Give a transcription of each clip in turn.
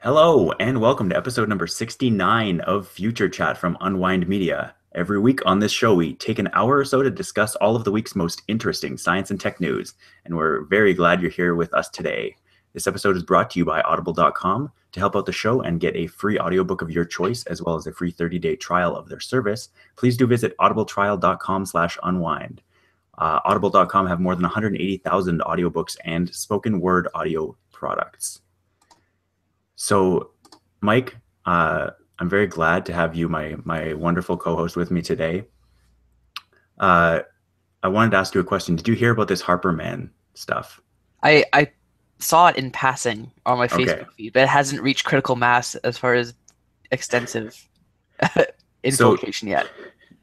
Hello, and welcome to episode number 69 of Future Chat from Unwind Media. Every week on this show, we take an hour or so to discuss all of the week's most interesting science and tech news, and we're very glad you're here with us today. This episode is brought to you by Audible.com. To help out the show and get a free audiobook of your choice, as well as a free 30-day trial of their service, please do visit audibletrial.com/unwind. Audible.com have more than 180,000 audiobooks and spoken word audio products. So, Mike, I'm very glad to have you, my wonderful co-host, with me today. I wanted to ask you a question. Did you hear about this Harper Man stuff? I saw it in passing on my Okay. Facebook feed, but it hasn't reached critical mass as far as extensive So, infiltration yet.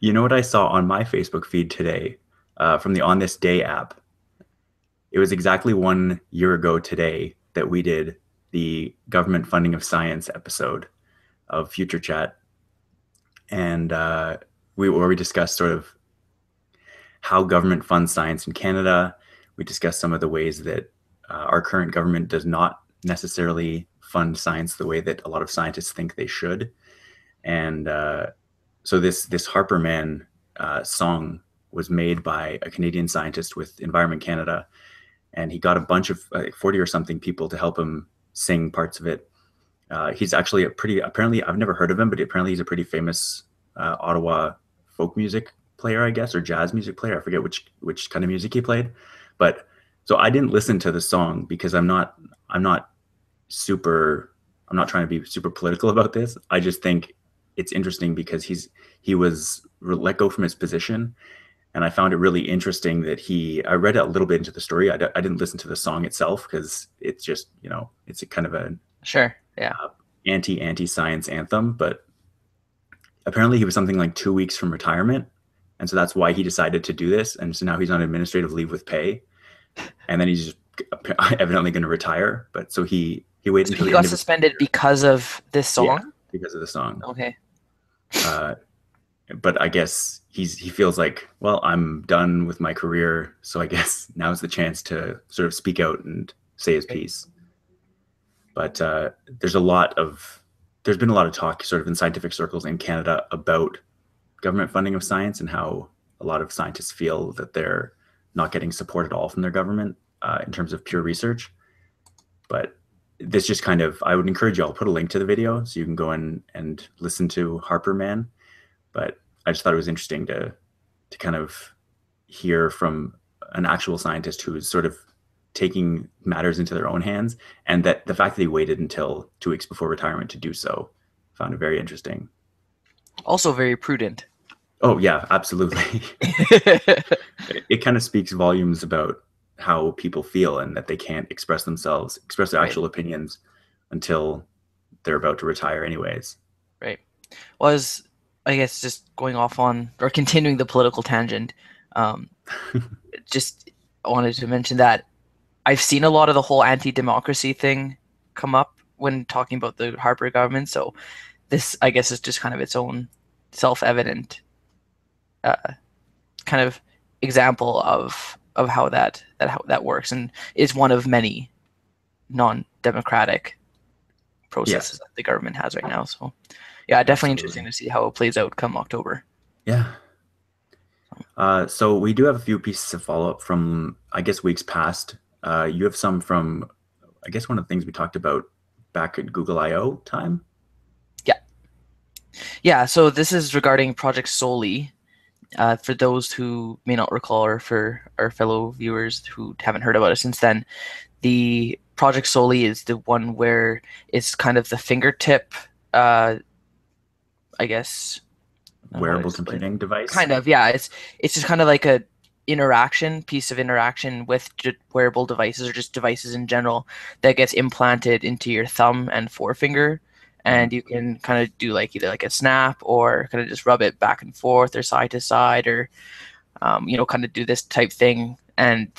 you know what I saw on my Facebook feed today from the On This Day app? It was exactly 1 year ago today that we did the government funding of science episode of Future Chat. And where we discussed sort of how government funds science in Canada. We discussed some of the ways that our current government does not necessarily fund science the way that a lot of scientists think they should. And so this Harper Man song was made by a Canadian scientist with Environment Canada, and he got a bunch of 40 or something people to help him sing parts of it. He's actually apparently, I've never heard of him, but apparently he's a pretty famous Ottawa folk music player, I guess, or jazz music player. I forget which kind of music he played. But so I didn't listen to the song because I'm not trying to be super political about this. I just think it's interesting because he was let go from his position. And I found it really interesting that I read a little bit into the story. I didn't listen to the song itself because it's just, it's a kind of an Sure, yeah. anti-science anthem. But apparently he was something like 2 weeks from retirement. And so that's why he decided to do this. And so now he's on administrative leave with pay. And then he's just evidently going to retire. But so he waited So until he the end got of his, suspended because of this yeah, song? because of the song. Okay. But I guess he feels like, well, I'm done with my career, so I guess now's the chance to sort of speak out and say his piece. But there's been a lot of talk sort of in scientific circles in Canada about government funding of science and how a lot of scientists feel that they're not getting support at all from their government in terms of pure research. But this just kind of, I would encourage you, I'll put a link to the video so you can go in and listen to Harper Man. But I just thought it was interesting to kind of hear from an actual scientist who's sort of taking matters into their own hands, and that the fact that he waited until 2 weeks before retirement to do so, found it very interesting. Also very prudent. Oh yeah, absolutely. It kind of speaks volumes about how people feel and that they can't express their Right, actual opinions until they're about to retire anyways. right. Was, I guess, just going off on, or continuing the political tangent, um, just wanted to mention that I've seen a lot of the whole anti-democracy thing come up when talking about the Harper government. So this, I guess, is just kind of its own self-evident kind of example of how that works, and is one of many non-democratic Yeah, processes that the government has right now. So yeah, definitely interesting absolutely. to see how it plays out come October. Yeah. So we do have a few pieces of follow-up from, I guess, weeks past. You have some from, I guess, one of the things we talked about back at Google I/O time. Yeah, yeah. So this is regarding Project Soli. For those who may not recall, or for our fellow viewers who haven't heard about it since then, the Project Soli is the one where it's kind of the fingertip, I guess, I don't know how to Wearable explain it. computing device. Kind of, yeah. It's just kind of like a piece of interaction with wearable devices, or just devices in general, that gets implanted into your thumb and forefinger, Mhm. and you can kind of do like either like a snap, or kind of just rub it back and forth or side to side, or kind of do this type thing, and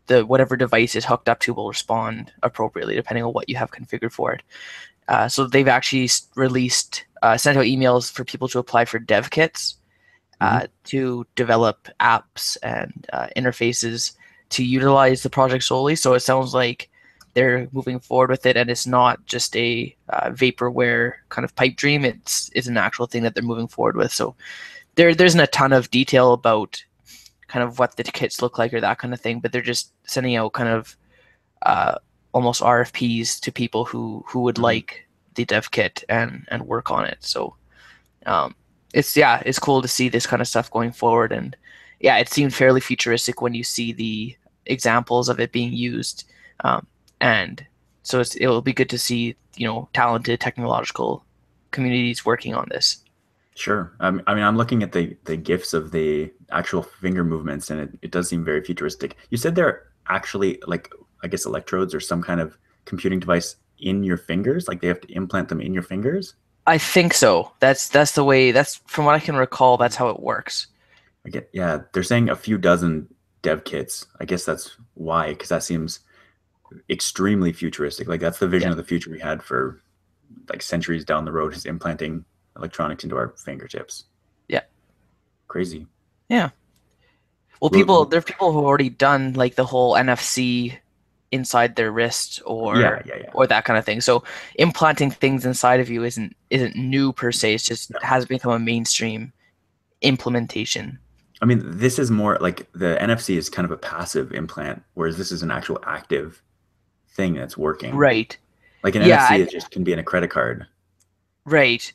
the whatever device is hooked up to will respond appropriately depending on what you have configured for it. So they've actually sent out emails for people to apply for dev kits Mhm. to develop apps and interfaces to utilize the project solely. So it sounds like they're moving forward with it, and it's not just a vaporware kind of pipe dream. It's an actual thing that they're moving forward with. So there isn't a ton of detail about kind of what the kits look like or that kind of thing, but they're just sending out kind of uh, almost RFPs to people who would Mhm. like the dev kit and work on it. So um, it's cool to see this kind of stuff going forward, and yeah, it seemed fairly futuristic when you see the examples of it being used, um, and so it'll be good to see talented technological communities working on this. Sure. I mean, I'm looking at the GIFs of the actual finger movements, and it does seem very futuristic. You said they're actually like, I guess, electrodes or some kind of computing device in your fingers, like they have to implant them in your fingers. I think so. That's the way. That's from what I can recall. That's how it works. I get, yeah, they're saying a few dozen dev kits. I guess that's why, because that seems extremely futuristic. Like that's the vision Yeah, of the future we had for like centuries down the road, is implanting electronics into our fingertips. yeah, Crazy. yeah. Well, Well, there are people who have already done like the whole NFC inside their wrist yeah, yeah, yeah. or that kind of thing. So implanting things inside of you isn't new per se. It's just No. has become a mainstream implementation. I mean, this is more like the NFC is kind of a passive implant, whereas this is an actual active thing that's working. Right. Like an Yeah, NFC is just can be in a credit card. right.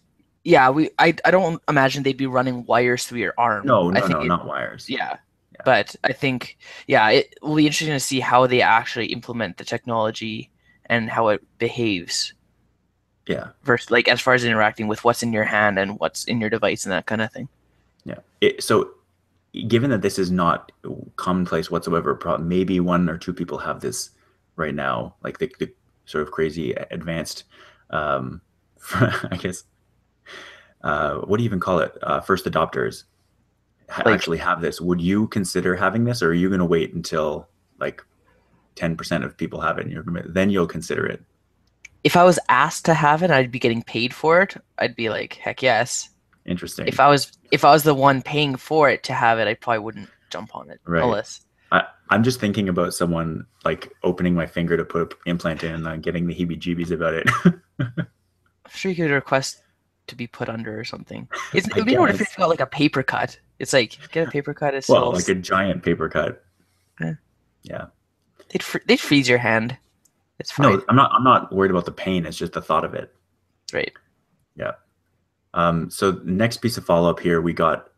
Yeah, I don't imagine they'd be running wires through your arm. No, I no, think no, it not wires. yeah. Yeah, But I think yeah, it will be interesting to see how they actually implement the technology and how it behaves yeah, versus like as far as interacting with what's in your hand and what's in your device and that kind of thing. yeah. So, given that this is not commonplace whatsoever, maybe one or two people have this right now, like the sort of crazy advanced, um, I guess, what do you even call it? First adopters Like actually have this. Would you consider having this, or are you going to wait until like 10% of people have it and then you'll consider it? if I was asked to have it, I'd be getting paid for it. I'd be like, heck yes. Interesting. If I was the one paying for it to have it, I probably wouldn't jump on it Right. unless I'm just thinking about someone like opening my finger to put an implant in and getting the heebie-jeebies about it. I'm sure you could request to be put under or something. It I would be no different guess. if you got like a paper cut. It's like get a paper cut. It's Well, still like a giant paper cut. eh, Yeah. they'd freeze your hand. It's fine, No, I'm not worried about the pain. It's just the thought of it. right? Yeah. So next piece of follow-up here, we got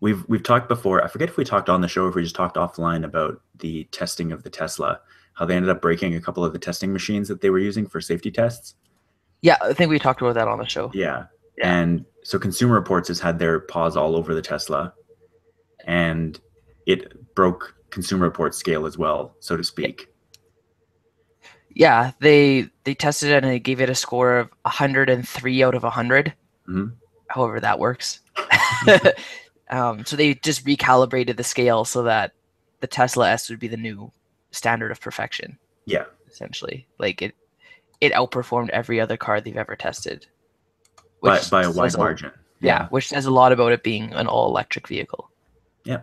we've talked before. I forget if we talked on the show or if we just talked offline about the testing of the Tesla, how they ended up breaking a couple of the testing machines that they were using for safety tests. Yeah, I think we talked about that on the show. Yeah. Yeah, And so Consumer Reports has had their paws all over the Tesla, and it broke Consumer Reports scale as well, so to yeah, speak. yeah. They tested it and they gave it a score of 103 out of 100. Hmm. However that works. So they just recalibrated the scale so that the Tesla S would be the new standard of perfection, Yeah, essentially. Like it outperformed every other car they've ever tested, but which by a wide says a margin. yeah, Yeah. which says a lot about it being an all electric vehicle. Yeah.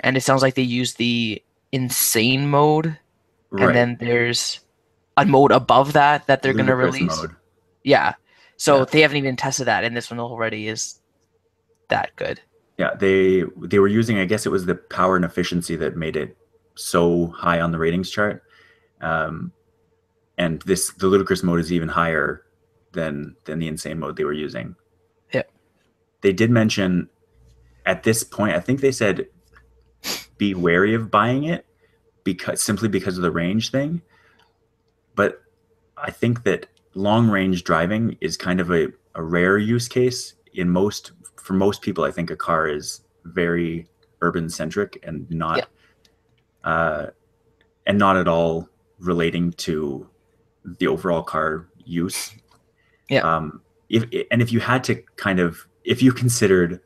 And it sounds like they use the insane mode, and Right. then there's a mode above that they're gonna Ludicrous release. mode. Yeah. So Yeah. they haven't even tested that, and this one already is that good. Yeah. They were using, I guess it was the power and efficiency that made it so high on the ratings chart. Um, and the ludicrous mode is even higher than the insane mode they were using. Yeah. They did mention at this point, I think they said be wary of buying it because of the range thing. But I think that long range driving is kind of a rare use case for most people. I think a car is very urban centric Yeah. uh, and not at all relating to the overall car use. Yeah. If you had to if you considered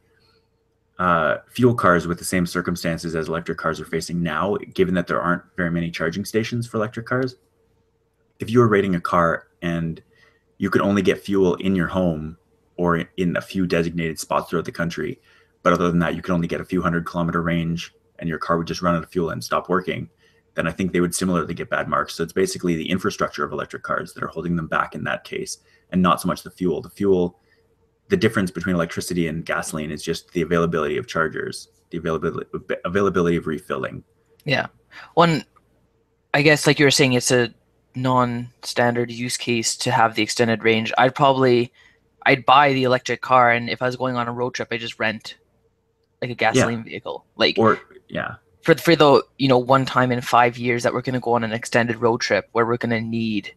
fuel cars with the same circumstances as electric cars are facing now, given that there aren't very many charging stations for electric cars, if you were rating a car and you could only get fuel in your home or in a few designated spots throughout the country, but other than that, you could only get a few 100-kilometer range and your car would just run out of fuel and stop working, then I think they would similarly get bad marks. So it's basically the infrastructure of electric cars that are holding them back in that case, and not so much the fuel. The difference between electricity and gasoline is just the availability of chargers, the availability of refilling. Yeah. One, I guess, like you were saying, it's a non-standard use case to have the extended range. I'd buy the electric car, and if I was going on a road trip, I just rent like a Yeah. gasoline vehicle. Like Or yeah. for the one time in 5 years that we're going to go on an extended road trip where we're going to need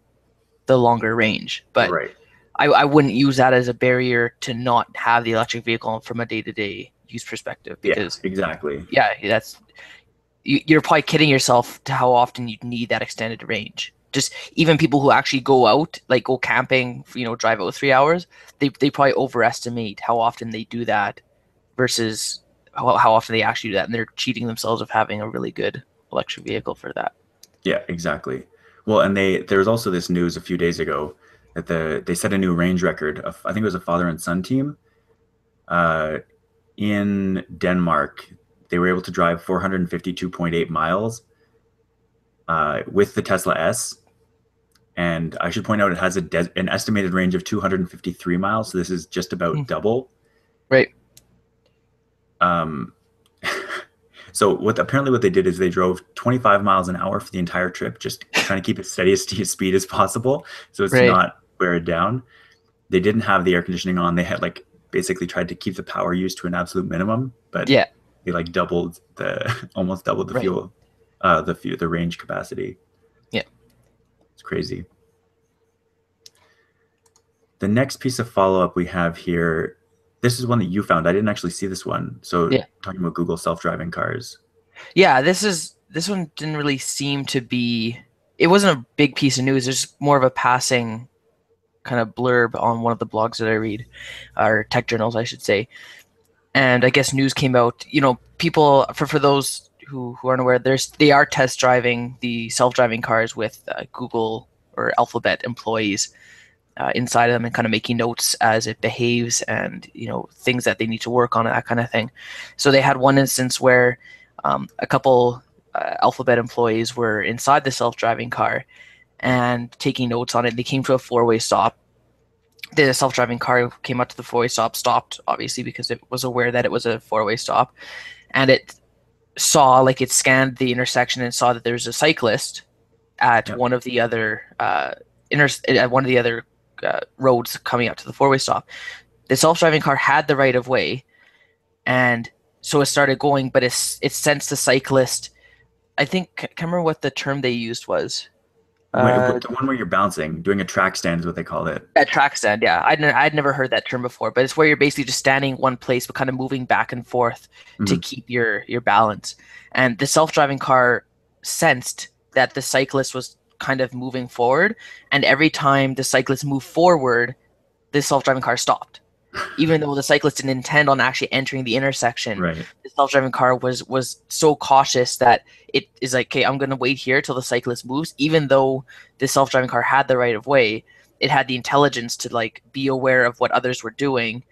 the longer range. But Right. I wouldn't use that as a barrier to not have the electric vehicle from a day-to-day use perspective, Yeah, because exactly. yeah, you're probably kidding yourself to how often you need that extended range. Just even people who actually go out, like go camping, drive out 3 hours, they probably overestimate how often they do that versus how often they actually do that, and they're cheating themselves of having a really good electric vehicle for that. Yeah, exactly. Well, and there was also this news a few days ago that they set a new range record of, I think it was a father and son team uh, in Denmark. They were able to drive 452.8 miles with the Tesla S. And I should point out it has an estimated range of 253 miles. So this is just about double. Right. Um, so apparently what they did is they drove 25 miles an hour for the entire trip, just trying to keep it steady as speed as possible, so as to Right. not wear it down. They didn't have the air conditioning on. They had basically tried to keep the power use to an absolute minimum, but Yeah. they almost doubled the Right. fuel, the range capacity. Yeah. It's crazy. The next piece of follow-up we have here, this is one that you found. I didn't actually see this one. So Yeah. talking about Google self-driving cars. Yeah, this one didn't really seem to be. It wasn't a big piece of news. There's more of a passing kind of blurb on one of the blogs that I read, or tech journals, I should say. And I guess news came out. People, for those who aren't aware, they are test driving the self-driving cars with Google or Alphabet employees inside of them, and kind of making notes as it behaves, and things that they need to work on, and that kind of thing. So they had one instance where a couple Alphabet employees were inside the self-driving car and taking notes on it. They came to a four-way stop. The self-driving car came up to the four-way stop, stopped, obviously, because it was aware that it was a four-way stop, and it scanned the intersection and saw that there was a cyclist at one of the other roads coming up to the four-way stop. The self-driving car had the right of way, and so it started going, but it sensed the cyclist. I can't remember what the term they used was. The one where you're bouncing, doing a track stand is what they called it. A track stand, yeah. I'd never heard that term before, but it's where you're basically just standing one place but kind of moving back and forth to keep your balance. And the self-driving car sensed that the cyclist was kind of moving forward, and every time the cyclist moved forward, the self-driving car stopped. Even though the cyclist didn't intend on actually entering the intersection, Right. the self-driving car was so cautious that it is like, okay, I'm going to wait here till the cyclist moves. Even though the self-driving car had the right of way, it had the intelligence to be aware of what others were doing,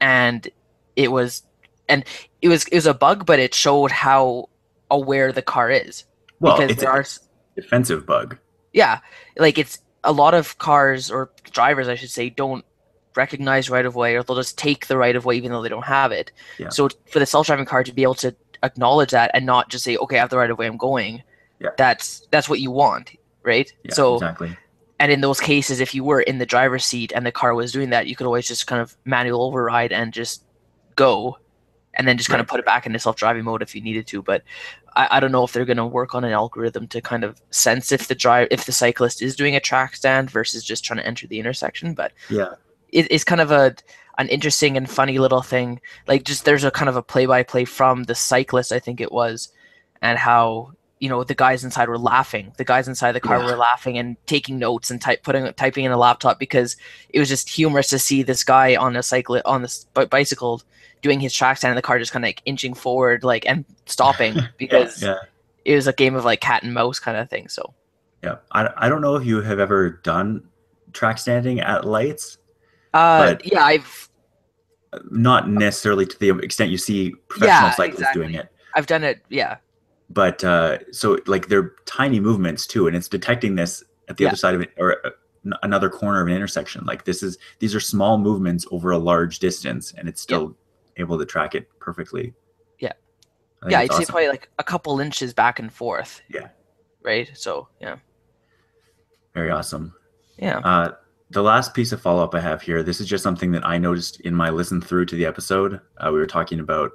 and it was a bug, but it showed how aware the car is. Well, because it's there are defensive bug. Yeah, it's a lot of cars, or drivers, I should say, don't recognize right of way, or they'll just take the right of way even though they don't have it. Yeah. So for the self-driving car to be able to acknowledge that and not just say, okay, I have the right of way, I'm going. Yeah. That's what you want, right? Yeah, so exactly. And in those cases, if you were in the driver's seat and the car was doing that, you could always just kind of manual override and just go, and then just kind of put it back into self-driving mode if you needed to. But I don't know if they're going to work on an algorithm to kind of sense if the cyclist is doing a track stand versus just trying to enter the intersection. But yeah, it's kind of an interesting and funny little thing. There's a kind of a play-by-play from the cyclist, I think it was, and how the guys inside were laughing. The guys inside the car were laughing and taking notes and typing in a laptop, because it was just humorous to see this guy on this bicycle doing his track stand, and the car just kind of inching forward and stopping because it was a game of cat and mouse kind of thing. So yeah, I don't know if you have ever done track standing at lights. But yeah, I've not necessarily to the extent you see professional cyclists doing it. I've done it. Yeah. but so like they're tiny movements too, and it's detecting this at the Yeah, other side of it, or another corner of an intersection. Like these are small movements over a large distance, and it's yeah, still able to track it perfectly. yeah, I think yeah. it's I'd say awesome. probably like a couple inches back and forth, Yeah, right? So yeah, very awesome. yeah, Uh, the last piece of follow up I have here, this is just something that I noticed in my listen through to the episode. We were talking about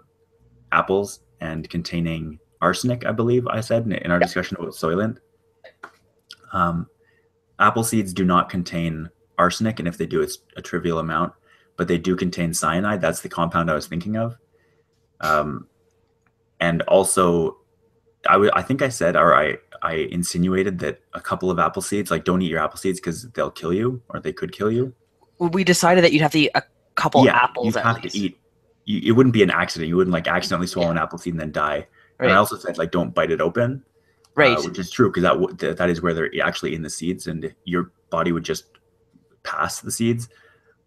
apples and containing arsenic, I believe I said in our yeah. discussion about Soylent. Um, Apple seeds do not contain arsenic, and if they do, it's a trivial amount, but they do contain cyanide. That's the compound I was thinking of. Um, and also, I think I said, or I insinuated that a couple of apple seeds, like don't eat your apple seeds because they'll kill you or they could kill you. We decided that you'd have to eat a couple Yeah, apples you'd at have to least. eat. It wouldn't be an accident. You wouldn't like accidentally swallow Yeah, an apple seed and then die. And I right, also said like don't bite it open, right. which is true because that is where they're actually in the seeds, and your body would just pass the seeds.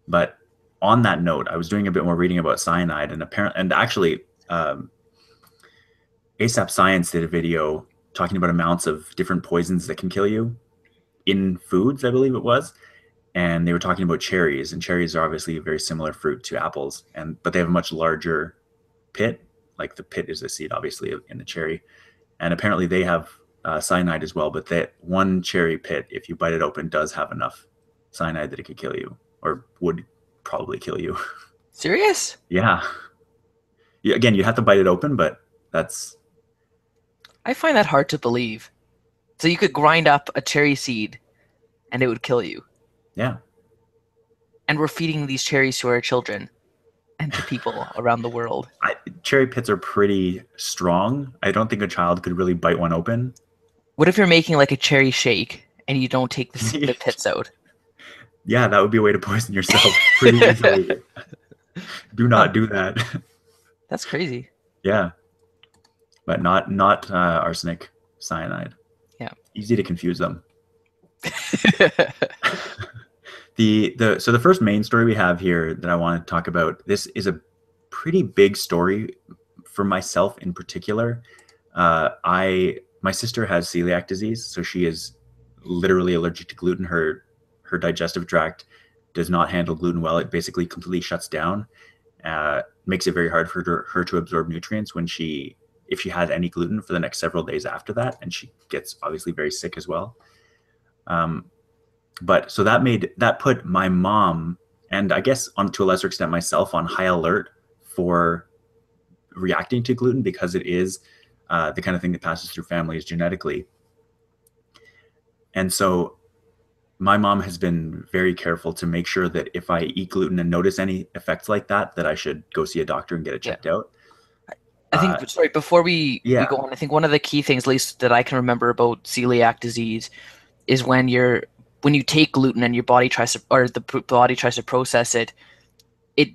But on that note, I was doing a bit more reading about cyanide, and actually, ASAP Science did a video talking about amounts of different poisons that can kill you in foods, I believe it was, and they were talking about cherries, and cherries are obviously a very similar fruit to apples, and but they have a much larger pit. Like the pit is the seed, obviously, in the cherry, and apparently they have cyanide as well. But that one cherry pit, if you bite it open, does have enough cyanide that it could kill you, or would probably kill you. Serious? Yeah. Again, you have to bite it open, but that's I find that hard to believe. So you could grind up a cherry seed and it would kill you. yeah. And we're feeding these cherries to our children and to people around the world. Cherry pits are pretty strong. I don't think a child could really bite one open. What if you're making like a cherry shake and you don't take the pits out? Yeah, that would be a way to poison yourself pretty easily. Do Huh, not do that. that's crazy. yeah, but not arsenic, cyanide. Yeah. Easy to confuse them. So the first main story we have here that I want to talk about. This is a pretty big story for myself in particular. I My sister has celiac disease, so she is literally allergic to gluten. Her digestive tract does not handle gluten well. It basically completely shuts down. Makes it very hard for her to absorb nutrients when if she has any gluten for the next several days after that, and she gets obviously very sick as well. Um, but so that put my mom, and I guess on to a lesser extent myself, on high alert for reacting to gluten, because it is the kind of thing that passes through families genetically. And so my mom has been very careful to make sure that if I eat gluten and notice any effects like that, that I should go see a doctor and get it Yeah. checked out. I think, sorry, before we Yeah, go on, I think one of the key things, at least that I can remember about celiac disease, is when you take gluten and your body tries to, or the body tries to process it, it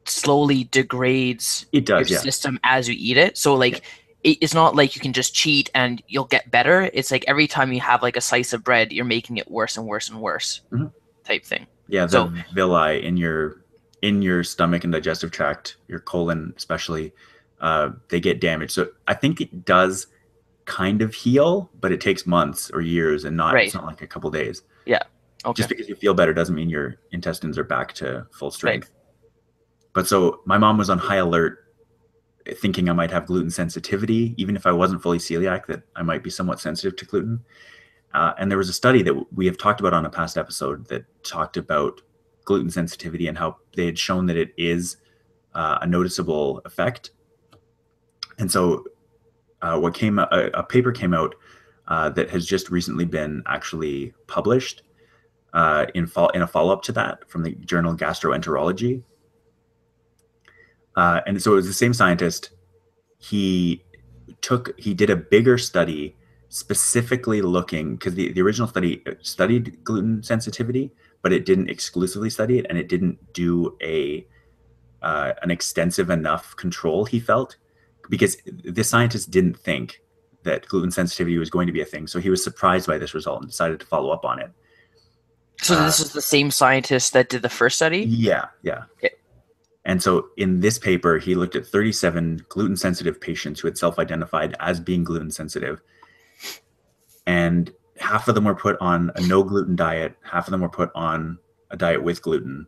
slowly degrades it your does. Yeah, system as you eat it. So yeah, like it's not like you can just cheat and you'll get better. It's like every time you have like a slice of bread, you're making it worse and worse and worse Mhm. type thing. Yeah. The So villi in your stomach and digestive tract, your colon especially, they get damaged. So I think it does kind of heal, but it takes months or years, and not it's right. not like a couple days. Yeah. Just Okay. because you feel better doesn't mean your intestines are back to full Right. strength. But so my mom was on high alert, thinking I might have gluten sensitivity, even if I wasn't fully celiac, that I might be somewhat sensitive to gluten. And there was a study that we have talked about on a past episode that talked about gluten sensitivity and how they had shown that it is a noticeable effect. And so, a paper came out that has just recently been actually published in a follow up to that from the journal Gastroenterology. And so it was the same scientist. He he did a bigger study specifically looking, because the original study studied gluten sensitivity, but it didn't exclusively study it, and it didn't do an extensive enough control, he felt, because the scientist didn't think that gluten sensitivity was going to be a thing. So he was surprised by this result and decided to follow up on it. So Uh, this is the same scientist that did the first study? yeah, yeah. Okay. And so in this paper, he looked at 37 gluten sensitive patients who had self-identified as being gluten sensitive. And half of them were put on a no gluten diet, half of them were put on a diet with gluten.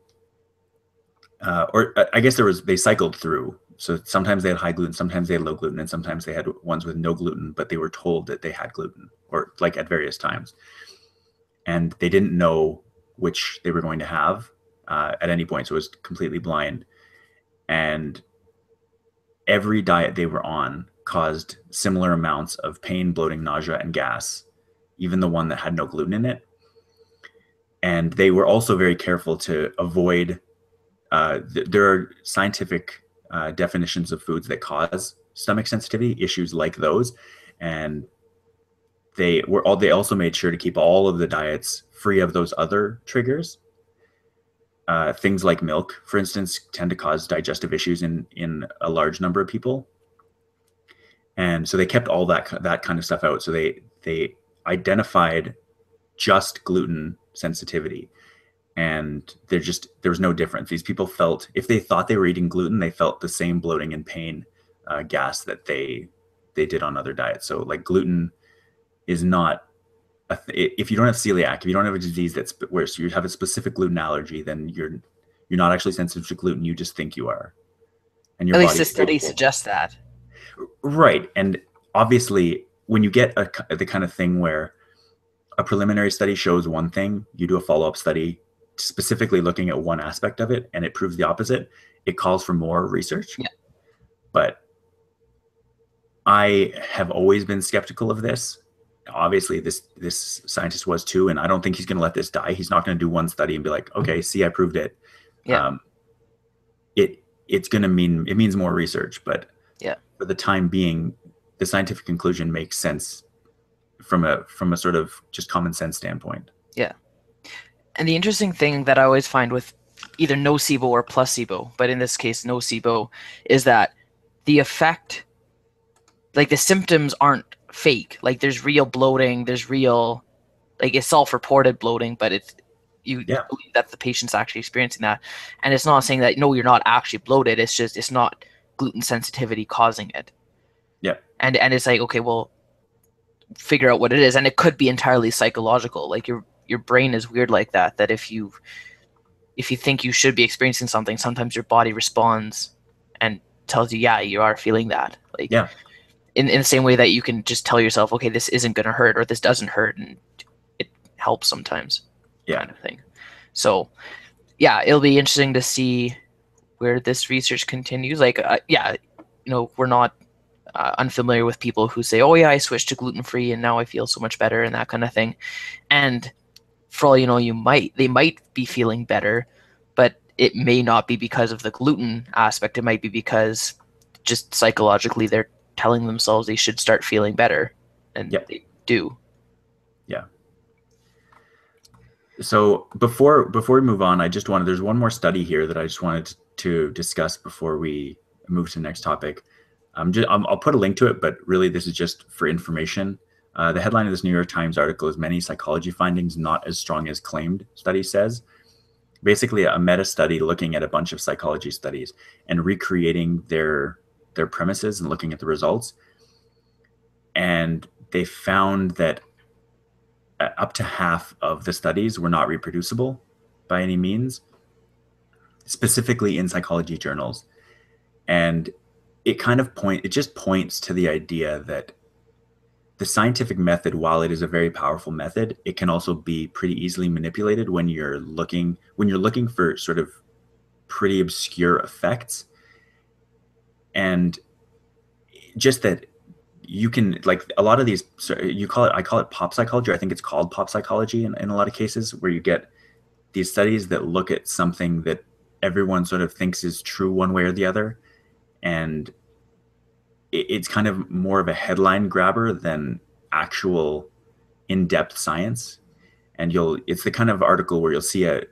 Or I guess they cycled through. So sometimes they had high gluten, sometimes they had low gluten, and sometimes they had ones with no gluten, but they were told that they had gluten, or like at various times. And they didn't know which they were going to have at any point. So it was completely blind. And every diet they were on caused similar amounts of pain, bloating, nausea, and gas, even the one that had no gluten in it. And they were also very careful to avoid, there are scientific definitions of foods that cause stomach sensitivity, issues like those. And they also made sure to keep all of the diets free of those other triggers. Things like milk, for instance, tend to cause digestive issues in a large number of people, and so they kept all that kind of stuff out. So they identified just gluten sensitivity, and there was no difference. These people felt, if they thought they were eating gluten, they felt the same bloating and pain, gas that they did on other diets. So like gluten is not if you don't have celiac, if you don't have a disease that's where so you have a specific gluten allergy, then you're not actually sensitive to gluten. You just think you are, and your At least body the is study capable. suggests that. Right. And obviously, when you get the kind of thing where a preliminary study shows one thing, you do a follow-up study specifically looking at one aspect of it, and it proves the opposite, it calls for more research. Yeah. But I have always been skeptical of this. Obviously, this scientist was too, and I don't think he's going to let this die. He's not going to do one study and be like, okay, see, I proved it. Yeah. It's going to it means more research, but Yeah. for the time being, the scientific conclusion makes sense from a sort of just common sense standpoint. Yeah. And the interesting thing that I always find with either nocebo or placebo, but in this case nocebo, is that the effect, like the symptoms aren't fake. Like there's real bloating, there's real, like it's self-reported bloating, but it's you Yeah, believe that the patient's actually experiencing that. And it's not saying that no, you're not actually bloated. It's just it's not gluten sensitivity causing it. yeah, And it's like, okay, well, figure out what it is. And it could be entirely psychological. Like your brain is weird like that, that if you think you should be experiencing something, sometimes your body responds and tells you, yeah, you are feeling that. Like yeah, in the same way that you can just tell yourself, okay, this isn't going to hurt or this doesn't hurt. And it helps sometimes, yeah, kind of thing. So, yeah, it'll be interesting to see where this research continues. Like, yeah, we're not unfamiliar with people who say, oh, yeah, I switched to gluten free and now I feel so much better and that kind of thing. And for all you know, they might be feeling better, but it may not be because of the gluten aspect. It might be because just psychologically they're telling themselves they should start feeling better, and yeah, they do. yeah. So before we move on, there's one more study here that I just wanted to discuss before we move to the next topic. I'll put a link to it, but really this is just for information. The headline of this New York Times article is "Many Psychology Findings Not as Strong as Claimed," study says. Basically, a meta study looking at a bunch of psychology studies and recreating their premises and looking at the results. And they found that up to half of the studies were not reproducible by any means, specifically in psychology journals. And it just points to the idea that the scientific method, while it is a very powerful method, it can also be pretty easily manipulated when you're looking for sort of pretty obscure effects. And just that you can, like, a lot of these, I call it pop psychology. I think it's called pop psychology in a lot of cases, where you get these studies that look at something that everyone sort of thinks is true one way or the other, and it's kind of more of a headline grabber than actual in-depth science. And it's the kind of article where you'll see a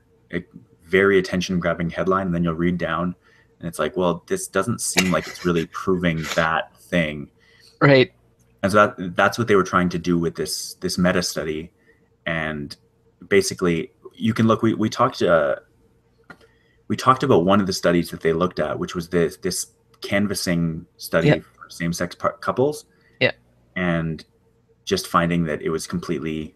very attention-grabbing headline, and then you'll read down, and it's like, well, this doesn't seem like it's really proving that thing. Right. And so that's what they were trying to do with this meta study. And basically, you can look. We talked. we talked about one of the studies that they looked at, which was this canvassing Yeah. study for same-sex couples, Yeah. and just finding that it was completely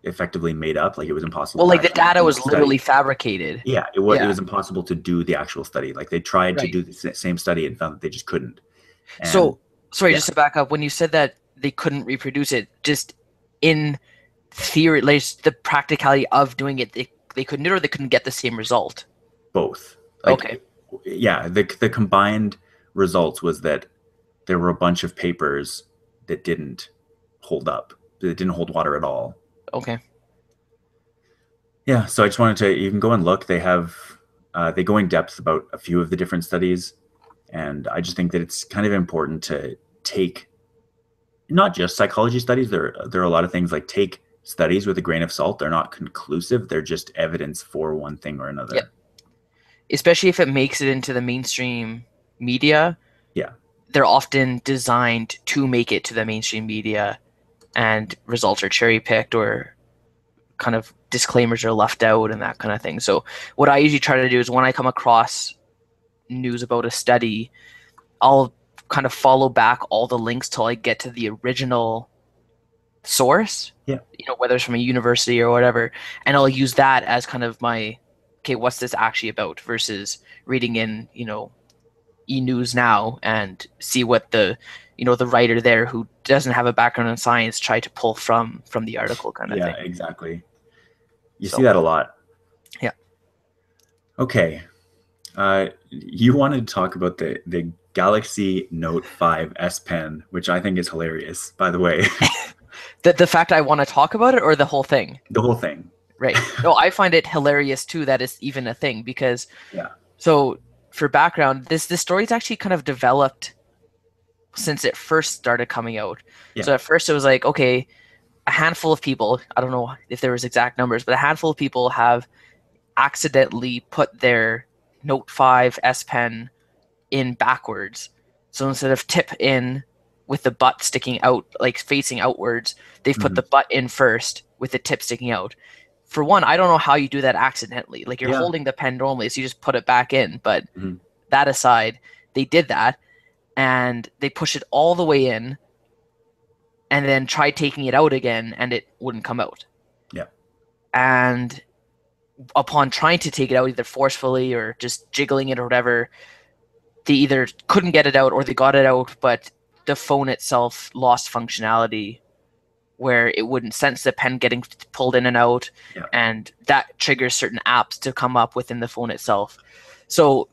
effectively made up. Like it was impossible Well, to like the actually data do was the literally study. fabricated. Yeah, it Yeah. was impossible to do the actual study. Like they tried to Right. do the same study and found that they just couldn't. And So, sorry, yeah, just to back up, when you said that they couldn't reproduce it, just in theory, like the practicality of doing it, they couldn't do it, or they couldn't get the same result. both. Okay. Like yeah, the combined results was that there were a bunch of papers that didn't hold up. That didn't hold water at all. Okay. Yeah, so I just wanted to. You can go and look. They go in depth about a few of the different studies, and I just think that it's kind of important to take not just psychology studies. There are a lot of things like take studies with a grain of salt. They're not conclusive. They're just evidence for one thing or Yeah. another. Especially if it makes it into the mainstream media, Yeah, they're often designed to make it to the mainstream media, and results are cherry picked or kind of disclaimers are left out and that kind of thing. So what I usually try to do is when I come across news about a study, I'll kind of follow back all the links till I get to the original source, yeah, whether it's from a university or whatever, and I'll use that as kind of my, okay, what's this actually about versus reading in, e-news now and see what the writer there who doesn't have a background in science tried to pull from the article kind of yeah, thing. exactly. You see So, that a lot. yeah. Okay, you wanted to talk about the Galaxy Note 5 S Pen, which I think is hilarious, by the way. The fact I want to talk about it or the whole thing? The whole thing. Right. No, I find it hilarious too that it's even a thing because Yeah. so for background, this story's actually kind of developed since it first started coming out. Yeah. So at first it was like, okay, a handful of people, I don't know if there was exact numbers, but a handful of people have accidentally put their Note 5 S Pen in backwards. So instead of tip in with the butt sticking out, like facing outwards, they've put Hmm. the butt in first with the tip sticking out. For one, I don't know how you do that accidentally. Like you're Yeah. holding the pen normally, so you just put it back in. But Hmm. that aside, they did that and they pushed it all the way in and then tried taking it out again and it wouldn't come out. Yeah. And upon trying to take it out either forcefully or just jiggling it or whatever, they either couldn't get it out or they got it out, but the phone itself lost functionality where it wouldn't sense the pen getting pulled in and out, Yeah. and that triggers certain apps to come up within the phone itself. So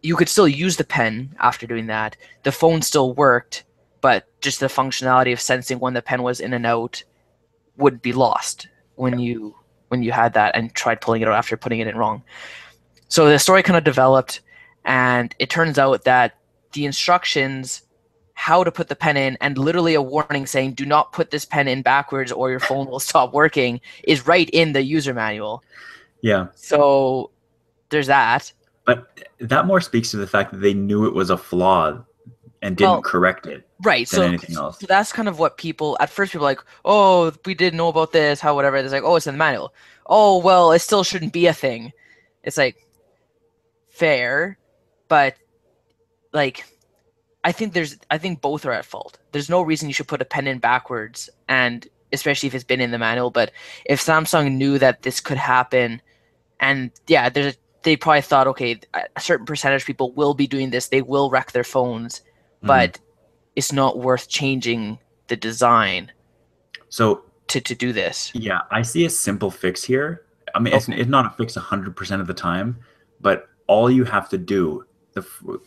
you could still use the pen after doing that. The phone still worked, but just the functionality of sensing when the pen was in and out would be lost when you had that and tried pulling it out after putting it in wrong. So the story kind of developed, and it turns out that the instructions how to put the pen in and literally a warning saying do not put this pen in backwards or your phone will stop working is right in the user manual. Yeah. So there's that. But that more speaks to the fact that they knew it was a flaw and didn't Well, correct it right. than So, anything else. so that's kind of what people at first people are like, oh, we didn't know about this, how whatever. It's like, oh, it's in the manual. Oh, well, it still shouldn't be a thing. It's like fair, but like I think both are at fault. There's no reason you should put a pen in backwards, and especially if it's been in the manual. But if Samsung knew that this could happen, and yeah, they probably thought, okay, a certain percentage of people will be doing this. They will wreck their phones, Hmm. but it's not worth changing the design So to do this. yeah, I see a simple fix here. I mean, Okay. it's not a fix 100% of the time, but all you have to do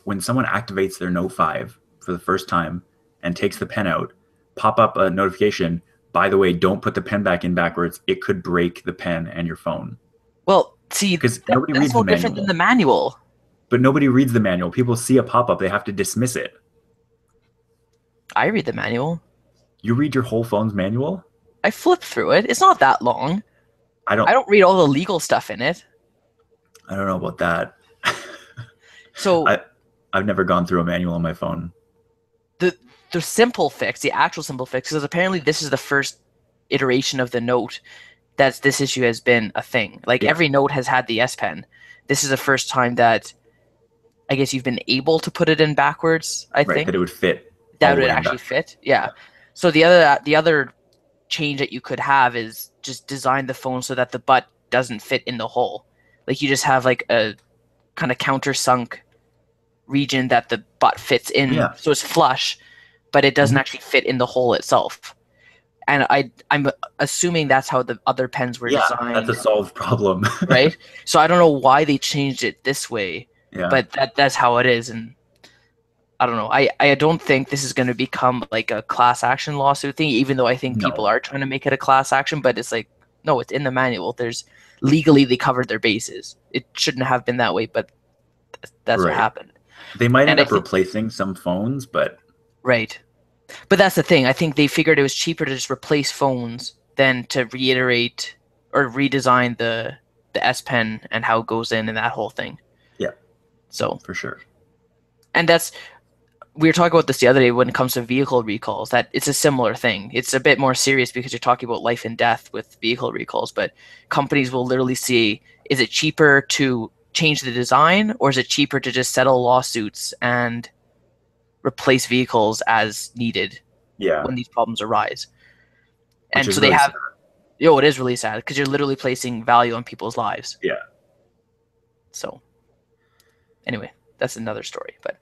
when someone activates their Note 5 for the first time and takes the pen out, pop up a notification. By the way, don't put the pen back in backwards. It could break the pen and your phone Well, see, because nobody that's reads the no different than the manual. manual. But nobody reads the manual. People see a pop up, they have to dismiss it. I read the manual. You read your whole phone's manual? I flip through it. It's not that long. I don't I don't read all the legal stuff in it. I don't know about that. So I I've never gone through a manual on my phone. the the simple fix, the actual simple fix, because apparently this is the first iteration of the Note that this issue has been a thing. Like Yeah. every Note has had the S Pen, this is the first time that I guess you've been able to put it in backwards, I Right, that it think. would fit all That the would way in actually back. fit. Yeah. So the other change that you could have is just design the phone so that the butt doesn't fit in the hole. Like you just have like a kind of countersunk region that the butt fits in, Yeah. so it's flush, but it doesn't Mhm. actually fit in the hole itself. And I'm assuming that's how the other pens were Yeah, that's a designed, solved problem. right? So I don't know why they changed it this way, Yeah. but that's how it is. And I don't know. I don't think this is going to become like a class action lawsuit thing, even though I think people No. are trying to make it a class action. But it's like, no, it's in the manual. There's legally they covered their bases. It shouldn't have been that way, but that's what Right. happened. They might And end I up think replacing some phones, but right, but that's the thing. I think they figured it was cheaper to just replace phones than to reiterate or redesign the S Pen and how it goes in and that whole thing. yeah, So, for sure. and that's we were talking about this the other day when it comes to vehicle recalls, that it's a similar thing. It's a bit more serious because you're talking about life and death with vehicle recalls, but companies will literally see, is it cheaper to change the design or is it cheaper to just settle lawsuits and replace vehicles as needed Yeah, when these problems arise? which And is so they really sad. have, it is really sad because you're literally placing value on people's lives. Yeah. So anyway, that's another story, but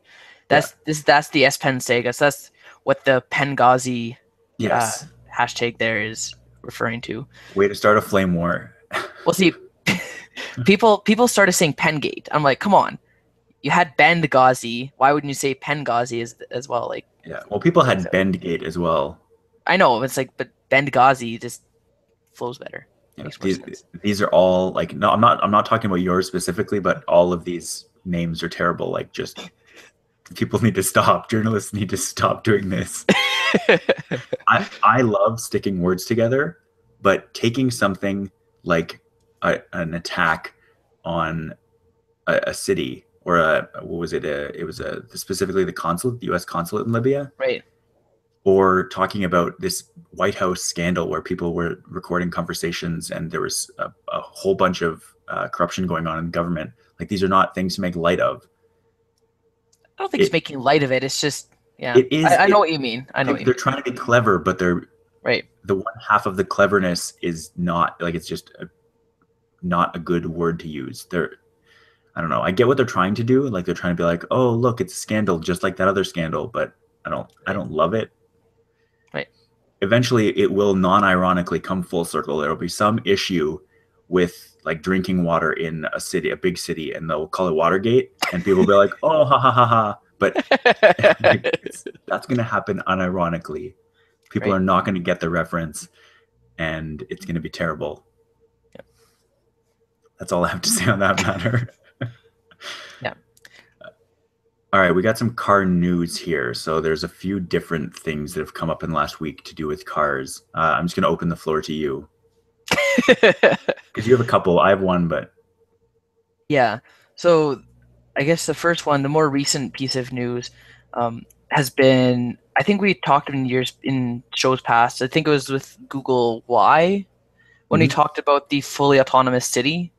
Yeah. that's the S Pen Sega. So that's what the Pengazi uh, Yes. hashtag there is referring to. Way to start a flame war. Well, see, people started saying Pengate. I'm like, come on, you had Benghazi. Why wouldn't you say Pengazi as well? Like, Yeah. Well, people makes had sense. Bendgate as well. I know it's like, but Benghazi just flows better, Yeah. makes more These sense. these are all like no, I'm not talking about yours specifically, but all of these names are terrible. Like just people need to stop. Journalists need to stop doing this. I love sticking words together, but taking something like an attack on a city or what was it? It was specifically the consulate, the U.S. consulate in Libya, Right. or talking about this White House scandal where people were recording conversations and there was a whole bunch of corruption going on in government. Like these are not things to make light of. I don't think it's It making light of it. It's just, yeah, it is I know it. what you mean. I know what you They're mean. trying to be clever, but they're Right. the one half of the cleverness is not like it's just not a good word to use. They're I don't know. I get what they're trying to do. Like they're trying to be like, oh look, it's a scandal just like that other scandal, but I Right. don't love it. Right. Eventually it will non-ironically come full circle. There will be some issue with like drinking water in a city, a big city, and they'll call it Watergate, and people will be like, "Oh, ha ha ha ha!" But like, that's going to happen unironically. People Right. are not going to get the reference, and it's going to be terrible. Yeah. That's all I have to say on that matter. Yeah. All right, we got some car news here. So there's a few different things that have come up in the last week to do with cars. I'm just going to open the floor to you because you have a couple. I have one, but Yeah. So I guess the first one, the more recent piece of news, has been. I think we talked in years in shows past. I think it was with Google Y when we mhm. talked about the fully autonomous city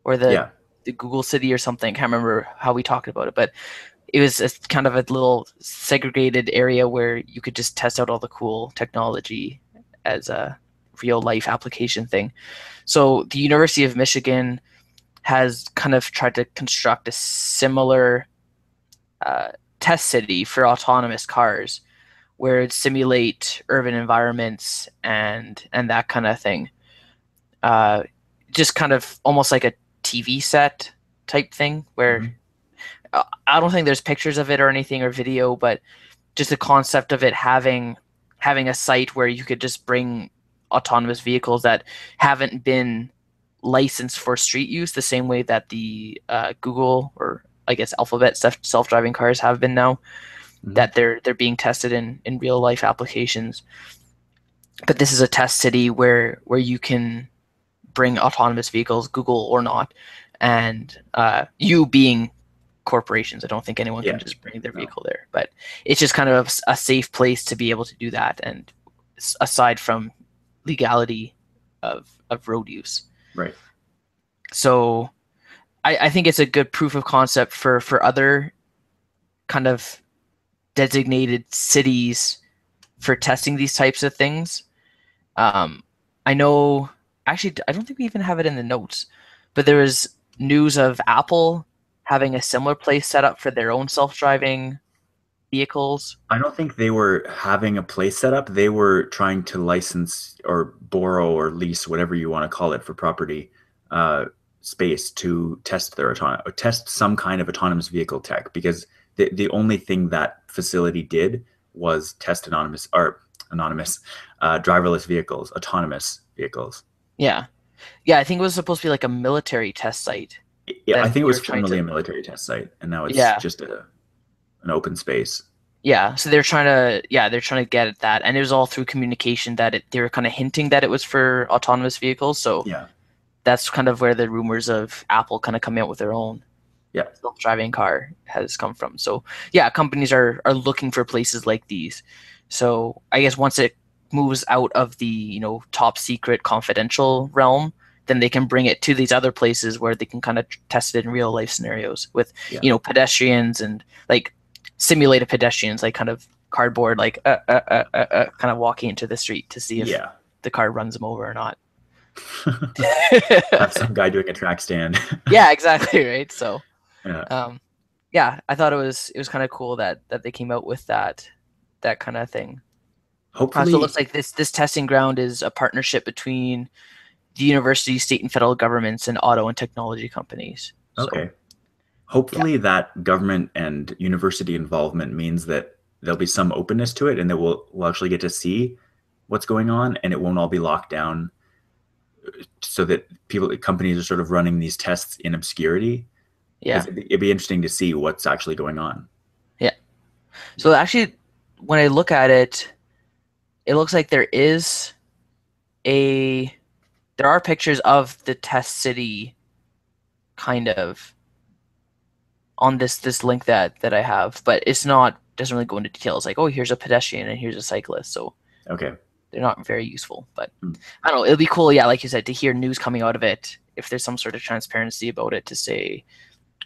or the Yeah, the Google City or something. I can't remember how we talked about it, but it was a, kind of a little segregated area where you could just test out all the cool technology as a real life application thing. So the University of Michigan has kind of tried to construct a similar uh, test city for autonomous cars where it simulate urban environments and that kind of thing. Uh, just kind of almost like a TV set type thing where mhm. I don't think there's pictures of it or anything or video, but just the concept of it having a site where you could just bring autonomous vehicles that haven't been licensed for street use the same way that the Google or I guess Alphabet self-driving cars have been now, Mhm. that they're being tested in real life applications. But this is a test city where you can bring autonomous vehicles, Google or not, and you being corporations. I don't think anyone can Yeah, just bring their no, vehicle there, but it's just kind of a safe place to be able to do that. And aside from legality of road use, right. so I think it's a good proof of concept for other kind of designated cities for testing these types of things. Um, I know, actually, I don't think we even have it in the notes, but there was news of Apple having a similar place set up for their own self-driving vehicles. I don't think they were having a place set up. They were trying to license or borrow or lease, whatever you want to call it, for property uh, space to test test some kind of autonomous vehicle tech. Because the only thing that facility did was test anonymous driverless vehicles, autonomous vehicles. Yeah. Yeah, I think it was supposed to be like a military test site Yeah, I that think it they was were trying formerly to. a military test site, and now it's Yeah. just an open space. Yeah, so they're trying to, yeah, they're trying to get at that, and it was all through communication that they were kind of hinting that it was for autonomous vehicles. So Yeah, that's kind of where the rumors of Apple kind of coming out with their own yeah, self-driving car has come from. So yeah, companies are looking for places like these. So I guess once it moves out of the, top secret confidential realm, then they can bring it to these other places where they can kind of test it in real life scenarios with, yeah, pedestrians and like simulated pedestrians, like kind of cardboard, like kind of walking into the street to see if yeah. the car runs them over or not. Have some guy doing a track stand. Yeah, exactly, right. So Yeah. um, yeah, I thought it was kind of cool that they came out with that kind of thing. So it looks Hopefully, like this testing ground is a partnership between the university, state, and federal governments, and auto and technology companies. So okay. yeah, Hopefully that government and university involvement means that there'll be some openness to it and that we'll actually get to see what's going on and it won't all be locked down so that companies are sort of running these tests in obscurity because yeah, it'd be interesting to see what's actually going on. yeah. So actually, when I look at it, it looks like a there are pictures of the test city kind of on this link that I have, but it's not doesn't really go into details like, oh, here's a pedestrian and here's a cyclist. So Okay. they're not very useful. But Hmm. I don't know, it'll be cool, yeah, like you said, to hear news coming out of it if there's some sort of transparency about it to say,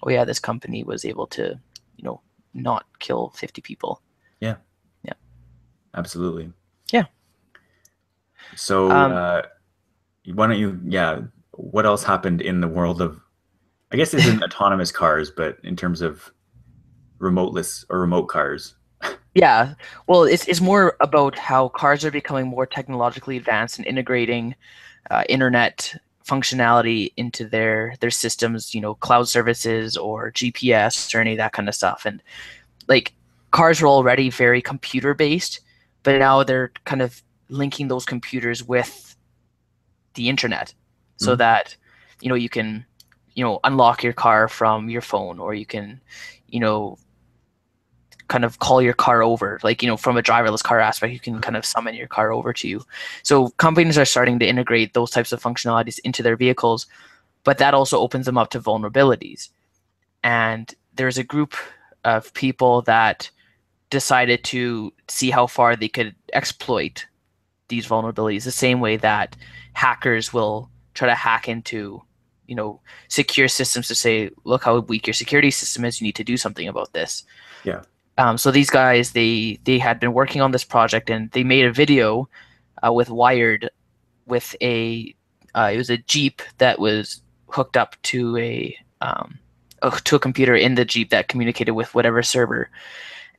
oh yeah, this company was able to, not kill 50 people. Yeah, Yeah. absolutely. Yeah. So, Um, why don't you, yeah, what else happened in the world of, I guess this isn't autonomous cars, but in terms of remoteless or remote cars? yeah. Well, it's more about how cars are becoming more technologically advanced and integrating internet functionality into their systems, cloud services or GPS or any of that kind of stuff. And like cars were already very computer based, but now they're kind of linking those computers with the internet so Hmm? that you can unlock your car from your phone, or you can you know kind of call your car over, like from a driverless car aspect you can kind of summon your car over to you. So companies are starting to integrate those types of functionalities into their vehicles, but that also opens them up to vulnerabilities. And there's a group of people that decided to see how far they could exploit these vulnerabilities the same way that hackers will try to hack into secure systems to say, look how weak your security system is, you need to do something about this. Yeah. So these guys, they had been working on this project, and they made a video with Wired with it was a Jeep that was hooked up to a computer in the Jeep that communicated with whatever server,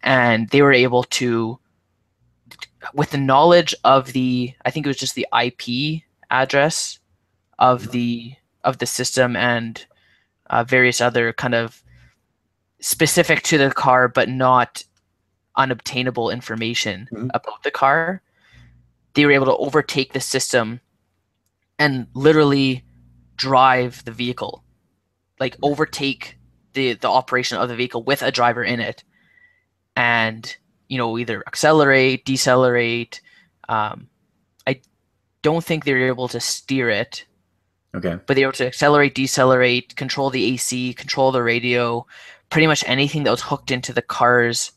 and they were able to, with the knowledge of I think it was just the IP address of Mhm. the system and various other kind of specific to the car but not unobtainable information Mhm. about the car, they were able to overtake the system and literally drive the vehicle, like Right. overtake the operation of the vehicle with a driver in it, and either accelerate, decelerate. I don't think they were able to steer it, Okay. but they were able to accelerate, decelerate, control the AC, control the radio, pretty much anything that was hooked into the car's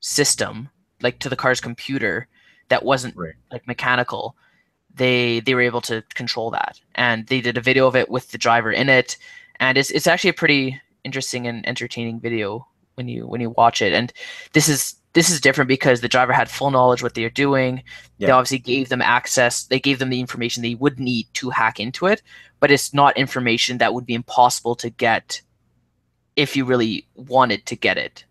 system, like to the car's computer, that wasn't Right. like mechanical. They were able to control that, and they did a video of it with the driver in it, and it's actually a pretty interesting and entertaining video when you watch it. And this is different because the driver had full knowledge what they are doing. They Yeah. obviously gave them access. They gave them the information they would need to hack into it, but it's not information that would be impossible to get if you really wanted to get it,